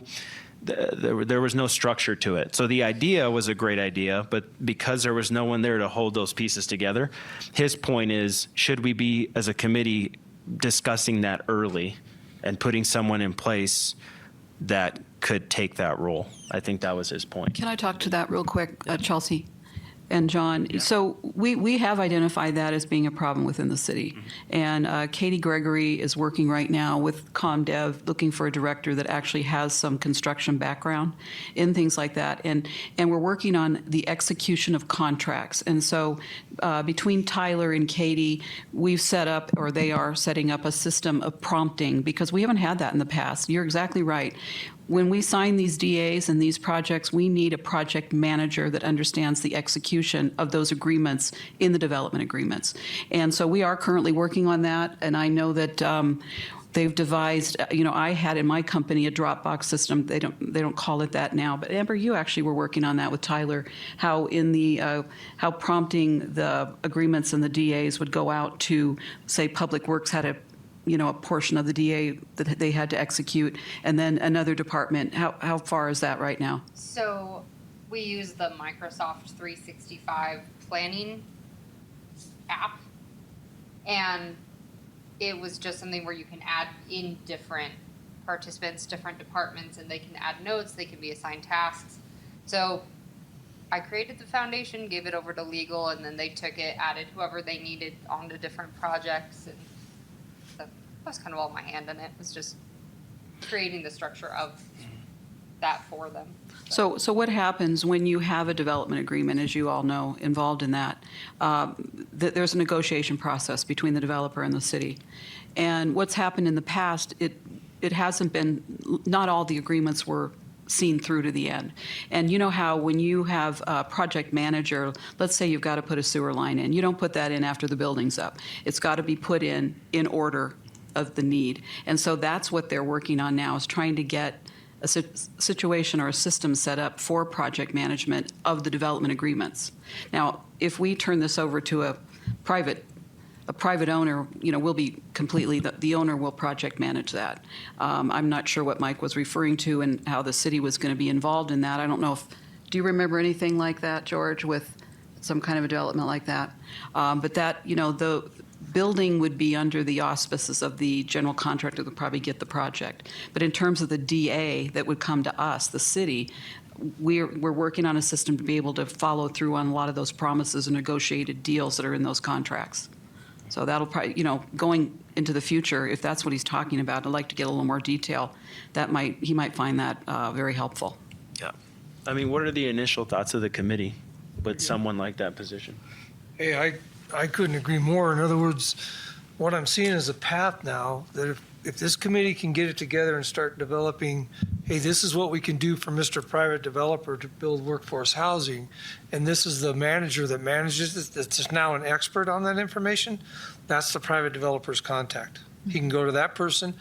structure to it. So the idea was a great idea, but because there was no one there to hold those pieces together, his point is, should we be, as a committee, discussing that early and putting someone in place that could take that role? I think that was his point. Can I talk to that real quick, Chelsea and John? Yeah. So we have identified that as being a problem within the city. Mm-hmm. And Katie Gregory is working right now with ComDev, looking for a director that actually has some construction background in things like that. And we're working on the execution of contracts. And so between Tyler and Katie, we've set up, or they are setting up, a system of prompting, because we haven't had that in the past. You're exactly right. when we sign these DAs and these projects, we need a project manager that understands the execution of those agreements in the development agreements. And so we are currently working on that, and I know that they've devised, I had in my company a Dropbox system. They don't call it that now, but Amber, you actually were working on that with Tyler, how how prompting the agreements and the DAs would go out to, say, Public Works had a portion of the DA that they had to execute, and then another department. How far is that right now? So we use the Microsoft 365 planning app, and it was just something where you can add in different participants, different departments, and they can add notes, they can be assigned tasks. So I created the foundation, gave it over to legal, and then they took it, added whoever they needed onto different projects, and so that was kind of all my hand in it. It was just creating the structure of that for them. So what happens when you have a development agreement, as you all know, involved in that? There's a negotiation process between the developer and the city. And what's happened in the past, it hasn't been, not all the agreements were seen through to the end. And you know how when you have a project manager, let's say you've got to put a sewer line in, you don't put that in after the building's up. It's got to be put in order of the need. And so that's what they're working on now, is trying to get a situation or a system set up for project management of the development agreements. Now, if we turn this over to a private owner, we'll be completely, the owner will project manage that. I'm not sure what Mike was referring to and how the city was going to be involved in that. I don't know do you remember anything like that, George, with some kind of a development like that? But that, the building would be under the auspices of the general contractor that would probably get the project. But in terms of the DA that would come to us, the city, we're working on a system to be able to follow through on a lot of those promises and negotiated deals that are in those contracts. So that'll probably, going into the future, if that's what he's talking about, I'd like to get a little more detail. He might find that very helpful. Yeah. I mean, what are the initial thoughts of the committee with someone like that position? Hey, I couldn't agree more. In other words, what I'm seeing is a path now that if this committee can get it together and start developing, hey, this is what we can do for Mr. Private Developer to build workforce housing, and this is the manager that manages it, that's now an expert on that information, that's the private developer's contact. He can go to that person,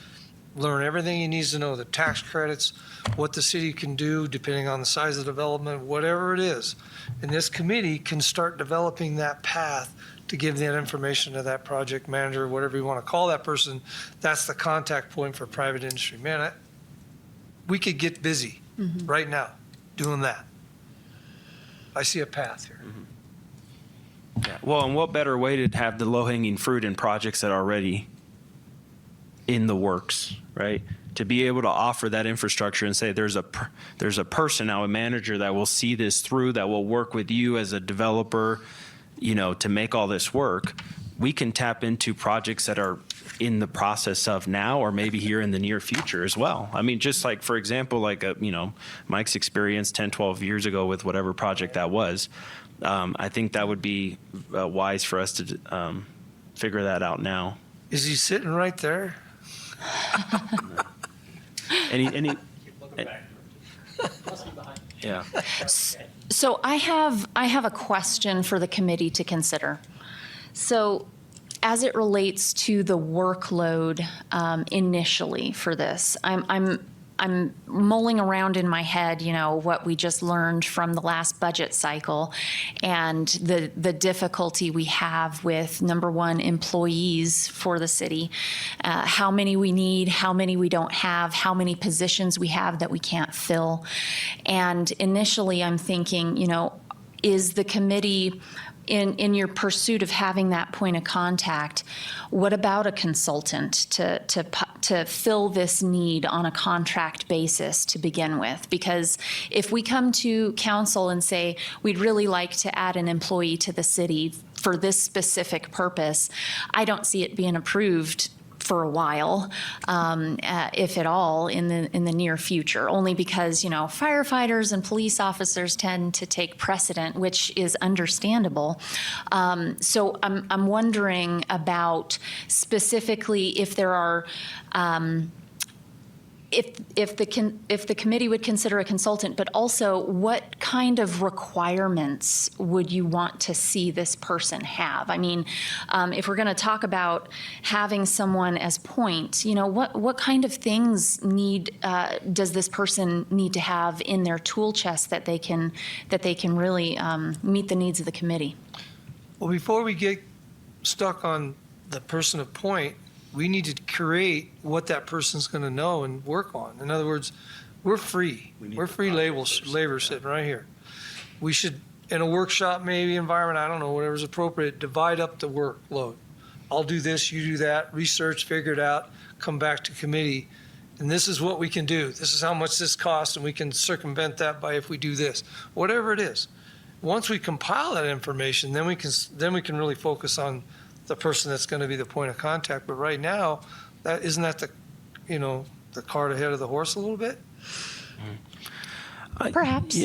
learn everything he needs to know, the tax credits, what the city can do depending on the size of the development, whatever it is. And this committee can start developing that path to give that information to that project manager, whatever you want to call that person. That's the contact point for private industry. Man, we could get busy right now doing that. I see a path here. Yeah. Well, and what better way to have the low-hanging fruit in projects that are already in the works, right? To be able to offer that infrastructure and say there's a person now, a manager that will see this through, that will work with you as a developer, to make all this work. We can tap into projects that are in the process of now, or maybe here in the near future as well. I mean, just like, for example, like, Mike's experience 10, 12 years ago with whatever project that was, I think that would be wise for us to figure that out now. Is he sitting right there? Any yeah. So I have a question for the committee to consider. So as it relates to the workload initially for this, I'm mulling around in my head, what we just learned from the last budget cycle and the difficulty we have with, number one, employees for the city, how many we need, how many we don't have, how many positions we have that we can't fill. And initially I'm thinking, is the committee in your pursuit of having that point of contact, what about a consultant to fill this need on a contract basis to begin with? Because if we come to council and say, we'd really like to add an employee to the city for this specific purpose, I don't see it being approved for a while, if at all, in the near future, only because, firefighters and police officers tend to take precedent, which is understandable. So I'm wondering about specifically if there are if the committee would consider a consultant, but also what kind of requirements would you want to see this person have? I mean, if we're going to talk about having someone as point, what kind of things does this person need to have in their tool chest that they can really meet the needs of the committee? Well, before we get stuck on the person of point, we need to create what that person's going to know and work on. In other words, we're free. We're free labor sitting right here. We should, in a workshop, maybe environment, I don't know, whatever's appropriate, divide up the workload. I'll do this, you do that, research, figure it out, come back to committee, and this is what we can do. This is how much this costs, and we can circumvent that by if we do this, whatever it is. Once we compile that information, then we can really focus on the person that's going to be the point of contact. But right now, isn't that the cart ahead of the horse a little bit? Perhaps.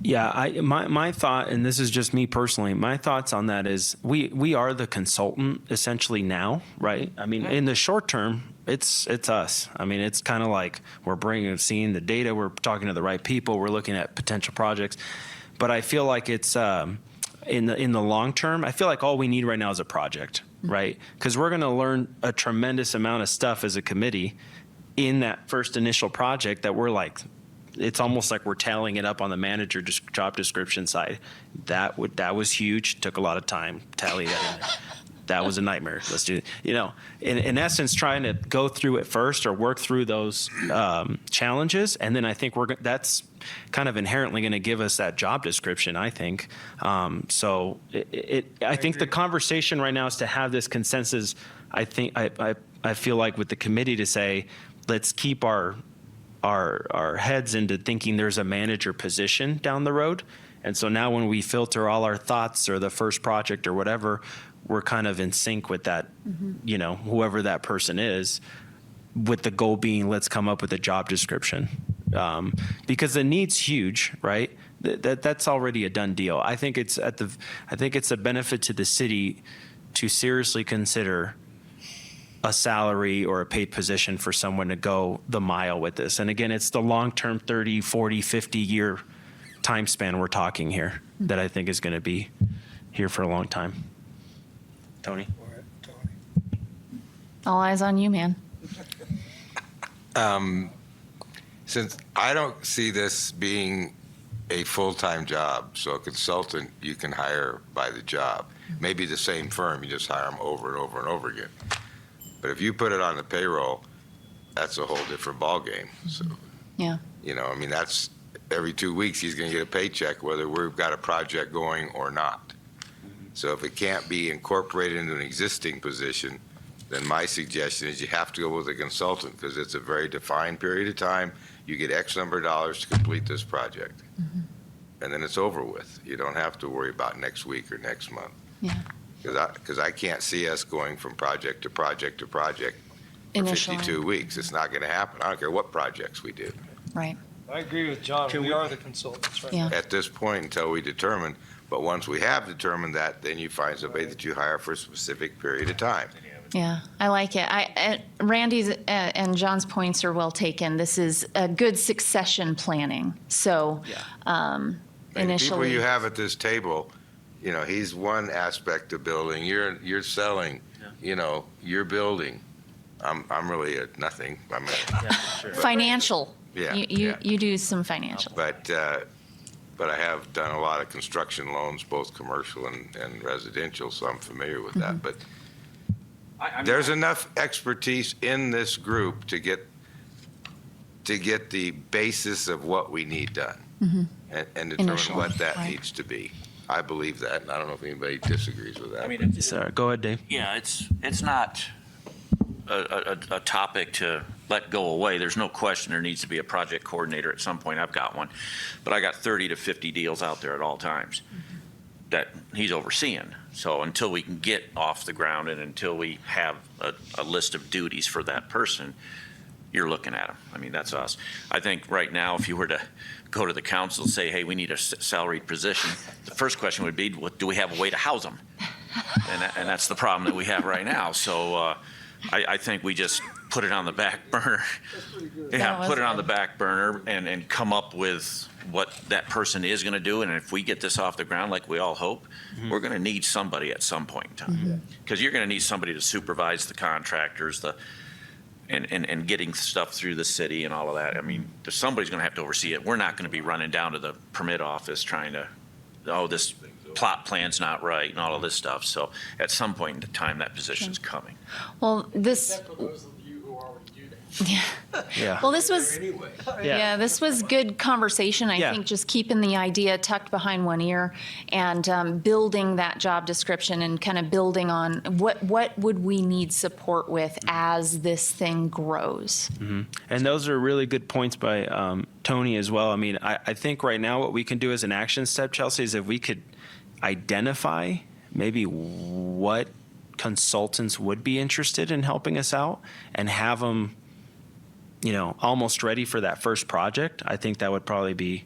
Yeah. My thought, and this is just me personally, my thoughts on that is we are the consultant essentially now, right? I mean, in the short term, it's us. I mean, it's kind of like we're seeing the data, we're talking to the right people, we're looking at potential projects. But I feel like it's in the long term, I feel like all we need right now is a project, right? Because we're going to learn a tremendous amount of stuff as a committee in that first initial project that we're like, it's almost like we're tallying it up on the manager job description side. That was huge. Took a lot of time. Tally that in there. That was a nightmare. Let's do it. In essence, trying to go through it first or work through those challenges, and then I think that's kind of inherently going to give us that job description. I think so. I think the conversation right now is to have this consensus. I think I feel like with the committee to say, let's keep our heads into thinking there's a manager position down the road, and so now when we filter all our thoughts or the first project or whatever, we're kind of in sync with that, whoever that person is, with the goal being, let's come up with a job description. Because the need's huge, right? That's already a done deal. I think it's a benefit to the city to seriously consider a salary or a paid position for someone to go the mile with this. And again, it's the long-term 30, 40, 50-year time span we're talking here that I think is going to be here for a long time. Tony? All eyes on you, man. Since I don't see this being a full-time job, so a consultant you can hire by the job, maybe the same firm, you just hire them over and over and over again. But if you put it on the payroll, that's a whole different ballgame. So, Yeah. That's every 2 weeks he's going to get a paycheck whether we've got a project going or not. So if it can't be incorporated into an existing position, then my suggestion is you have to go with a consultant because it's a very defined period of time. You get X number of dollars to complete this project. And then it's over with. You don't have to worry about next week or next month. Yeah. Because I can't see us going from project to project to project for Initially. 52 weeks. It's not going to happen. I don't care what projects we do. Right. I agree with John. We are the consultants, right? Yeah. At this point until we determine, but once we have determined that, then you find somebody that you hire for a specific period of time. Yeah, I like it. Randy's and John's points are well taken. This is a good succession planning. So And the people initially, you have at this table, he's one aspect of building. You're selling, you're building. I'm really at nothing. financial. Yeah, You do some financial. But I have done a lot of construction loans, both commercial and residential, so I'm familiar with that. But there's enough expertise in this group to get the basis of what we need done and determine Initially, what that right. needs to be. I believe that, and I don't know if anybody disagrees with that. I mean, Sorry, go ahead, Dave. yeah, it's not a topic to let go away. There's no question there needs to be a project coordinator at some point. I've got one, but I got 30 to 50 deals out there at all times that he's overseeing. So until we can get off the ground and until we have a list of duties for that person, you're looking at them. I mean, that's us. I think right now, if you were to go to the council and say, hey, we need a salaried position, the first question would be, do we have a way to house them? And that's the problem that we have right now. So I think we just put it on the back burner. That Yeah, was put it on good. the back burner and come up with what that person is gonna do. And if we get this off the ground like we all hope, we're gonna need somebody at some point in time. Because you're gonna need somebody to supervise the contractors, and getting stuff through the city and all of that. I mean, somebody's gonna have to oversee it. We're not gonna be running down to the permit office trying to, oh, this plot plan's not right and all of this stuff. So at some point in time, that position's coming. Well, this, For those of you who already do that. Yeah. well, this was, yeah, this was good conversation. I Yeah. think just keeping the idea tucked behind one ear and building that job description and kind of building on what would we need support with as this thing grows. And those are really good points by Tony as well. I mean, I think right now what we can do as an action step, Chelsea, is if we could identify maybe what consultants would be interested in helping us out and have them, almost ready for that first project. I think that would probably be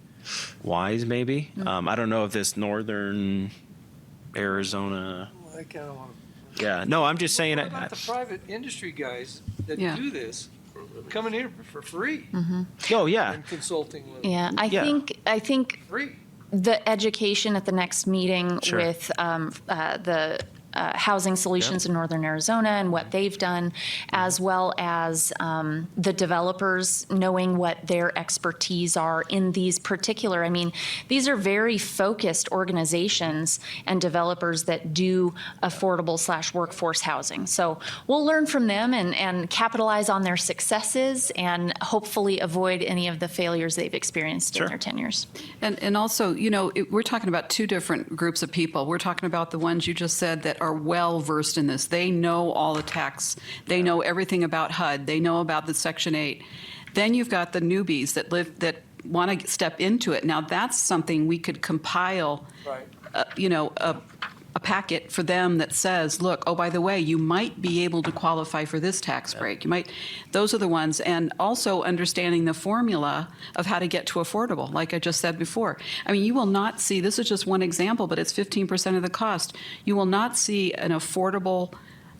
wise, maybe. I don't know if this northern Arizona. I kind of want Yeah, no, I'm just saying. What about the private industry guys that Yeah. do this, coming here for free Oh, yeah. and consulting with Yeah, Yeah. I think free? the education at the next meeting Sure. with the Housing Solutions in Northern Arizona and what they've done, as well as the developers knowing what their expertise are in these particular, I mean, these are very focused organizations and developers that do affordable/workforce housing. So we'll learn from them and capitalize on their successes and hopefully avoid any of the failures they've experienced Sure. in their tenures. And also, we're talking about two different groups of people. We're talking about the ones you just said that are well versed in this. They know all the tax. They know everything about HUD. They know about the Section 8. Then you've got the newbies that want to step into it. Now that's something we could compile, Right. a packet for them that says, look, oh, by the way, you might be able to qualify for this tax break. Those are the ones. And also understanding the formula of how to get to affordable, like I just said before. I mean, you will not see, this is just one example, but it's 15% of the cost. You will not see an affordable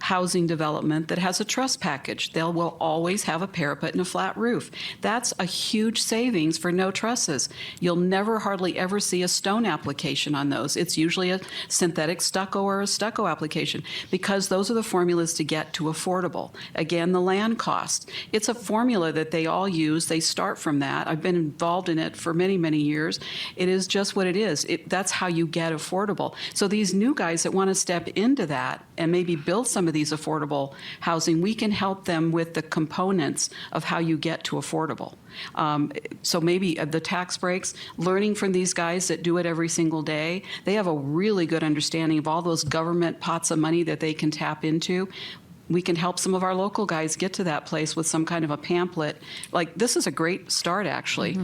housing development that has a truss package. They will always have a parapet and a flat roof. That's a huge savings for no trusses. You'll never hardly ever see a stone application on those. It's usually a synthetic stucco or a stucco application because those are the formulas to get to affordable. Again, the land cost. It's a formula that they all use. They start from that. I've been involved in it for many, many years. It is just what it is. That's how you get affordable. So these new guys that want to step into that and maybe build some of these affordable housing, we can help them with the components of how you get to affordable. So maybe the tax breaks, learning from these guys that do it every single day, they have a really good understanding of all those government pots of money that they can tap into. We can help some of our local guys get to that place with some kind of a pamphlet. Like, this is a great start, actually.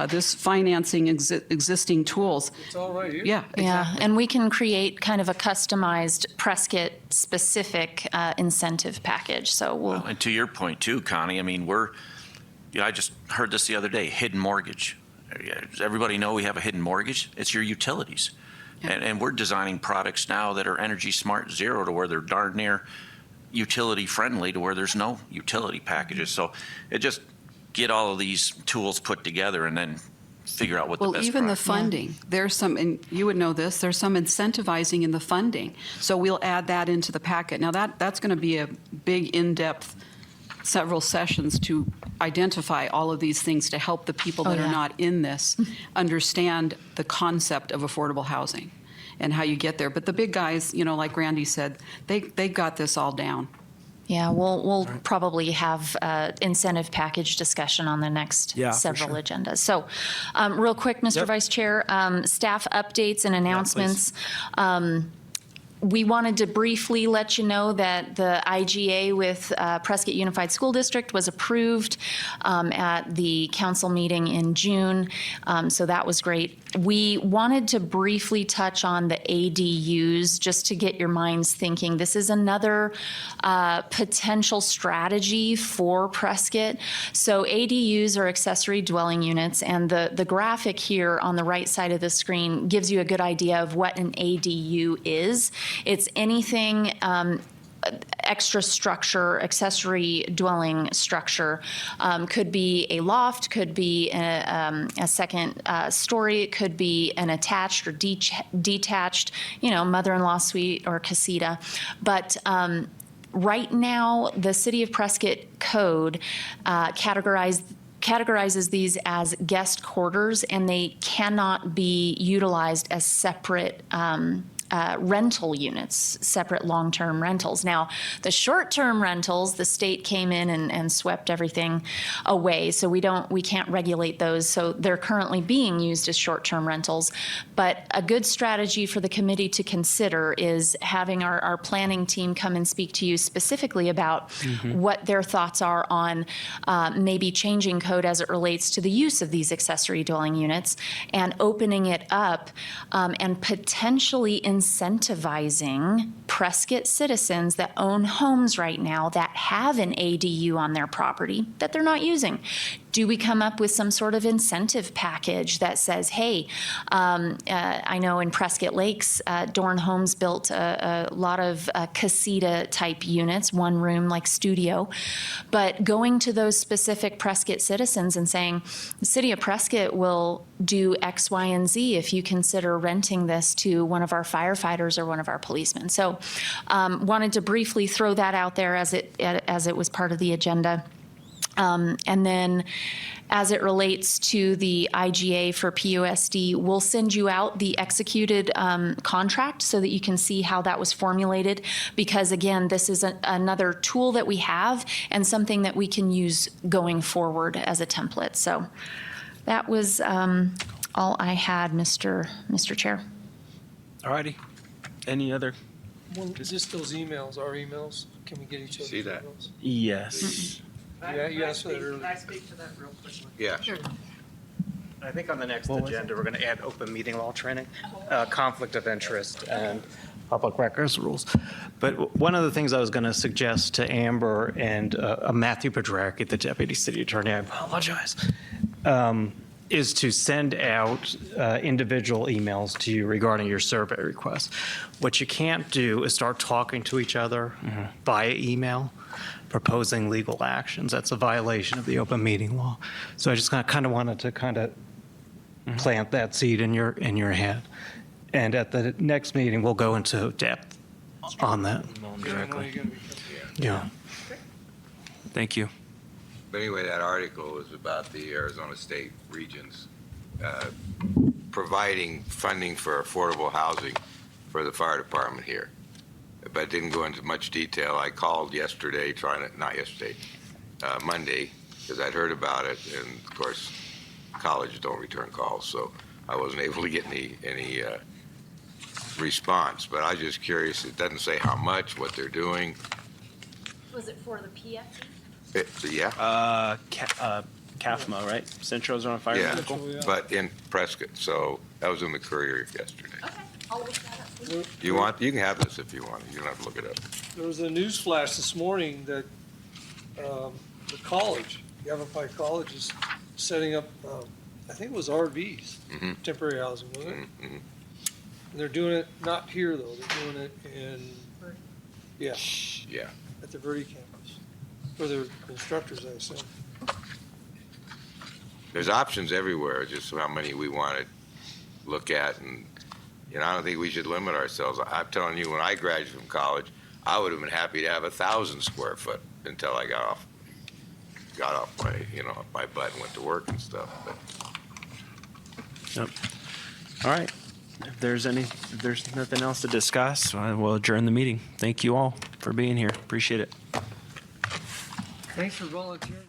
This financing existing tools. It's all right here. Yeah, Yeah, exactly. and we can create kind of a customized Prescott-specific incentive package. So we'll, And to your point too, Connie, I mean, I just heard this the other day, hidden mortgage. Does everybody know we have a hidden mortgage? It's your utilities. And we're designing products now that are Energy Smart Zero to where they're darn near utility friendly to where there's no utility packages. So it just get all of these tools put together and then figure out what the Well, best even the product- funding, there's some, and you would know this, there's some incentivizing in the funding. So we'll add that into the packet. Now, that's going to be a big, in-depth, several sessions to identify all of these things to help the people that Oh, are yeah. not in this understand the concept of affordable housing and how you get there. But the big guys, like Randy said, they got this all down. yeah, we'll probably have incentive package discussion on the next Yeah, for several sure. agendas. So real quick, Mr. Yep. Vice Chair, staff updates and announcements. We wanted to briefly let you know that the IGA with Prescott Unified School District was approved at the council meeting in June, so that was great. We wanted to briefly touch on the ADUs, just to get your minds thinking. This is another potential strategy for Prescott. So ADUs are accessory dwelling units, and the graphic here on the right side of the screen gives you a good idea of what an ADU is. It's anything extra structure, accessory dwelling structure. Could be a loft, could be a second story, it could be an attached or detached, mother-in-law suite or casita. But right now, the City of Prescott code categorizes these as guest quarters, and they cannot be utilized as separate rental units, separate long-term rentals. Now, the short-term rentals, the state came in and swept everything away, so we can't regulate those. So they're currently being used as short-term rentals. But a good strategy for the committee to consider is having our planning team come and speak to you specifically about what their thoughts are on maybe changing code as it relates to the use of these accessory dwelling units and opening it up and potentially incentivizing Prescott citizens that own homes right now that have an ADU on their property that they're not using. Do we come up with some sort of incentive package that says, hey, I know in Prescott Lakes, Dorn Homes built a lot of casita type units, one room like studio, but going to those specific Prescott citizens and saying, the City of Prescott will do X, Y, and Z if you consider renting this to one of our firefighters or one of our policemen. So wanted to briefly throw that out there as it was part of the agenda. And then as it relates to the IGA for PUSD, we'll send you out the executed contract so that you can see how that was formulated. Because again, this is another tool that we have and something that we can use going forward as a template. So that was all I had, Mr. Chair. All righty. Any other? Just those emails, our emails, can we get each other's See that? emails? Yes. Yeah, you asked for that earlier. Can I speak to that real quickly? Yeah. I think on the next agenda, we're going to add open meeting law training, conflict of interest, and public records rules. But one of the things I was going to suggest to Amber and Matthew Pedracki, the Deputy City Attorney, I apologize, is to send out individual emails to you regarding your survey requests. What you can't do is start talking to each other via email, proposing legal actions. That's a violation of the open meeting law. So I just kind of wanted to plant that seed in your head. And at the next meeting, we'll go into depth on that. Yeah. Thank you. But anyway, that article was about the Arizona State Regions providing funding for affordable housing for the fire department here. But didn't go into much detail. I called yesterday, Monday, because I'd heard about it, and of course, colleges don't return calls, so I wasn't able to get any response. But I was just curious. It doesn't say how much, what they're doing. Was it for the PF? Yeah. CAFMA, right? Central Arizona Fire Yeah, Medical. but in Prescott. So that was in the Courier yesterday. Okay, I'll look that up. You can have this if you want. You don't have to look it up. There was a news flash this morning that the college, Yavapai College, is setting up, I think it was RVs, temporary housing, wasn't it? Mhm. And they're doing it, not here though, they're doing it in, yeah, Yeah. at the Verde campus, for their instructors, I assume. There's options everywhere, just how many we want to look at. And, I don't think we should limit ourselves. I'm telling you, when I graduated from college, I would have been happy to have 1,000 square foot until I got off my, my butt and went to work and stuff. But Yep. All right. If there's nothing else to discuss, we'll adjourn the meeting. Thank you all for being here. Appreciate it. Thanks for volunteering.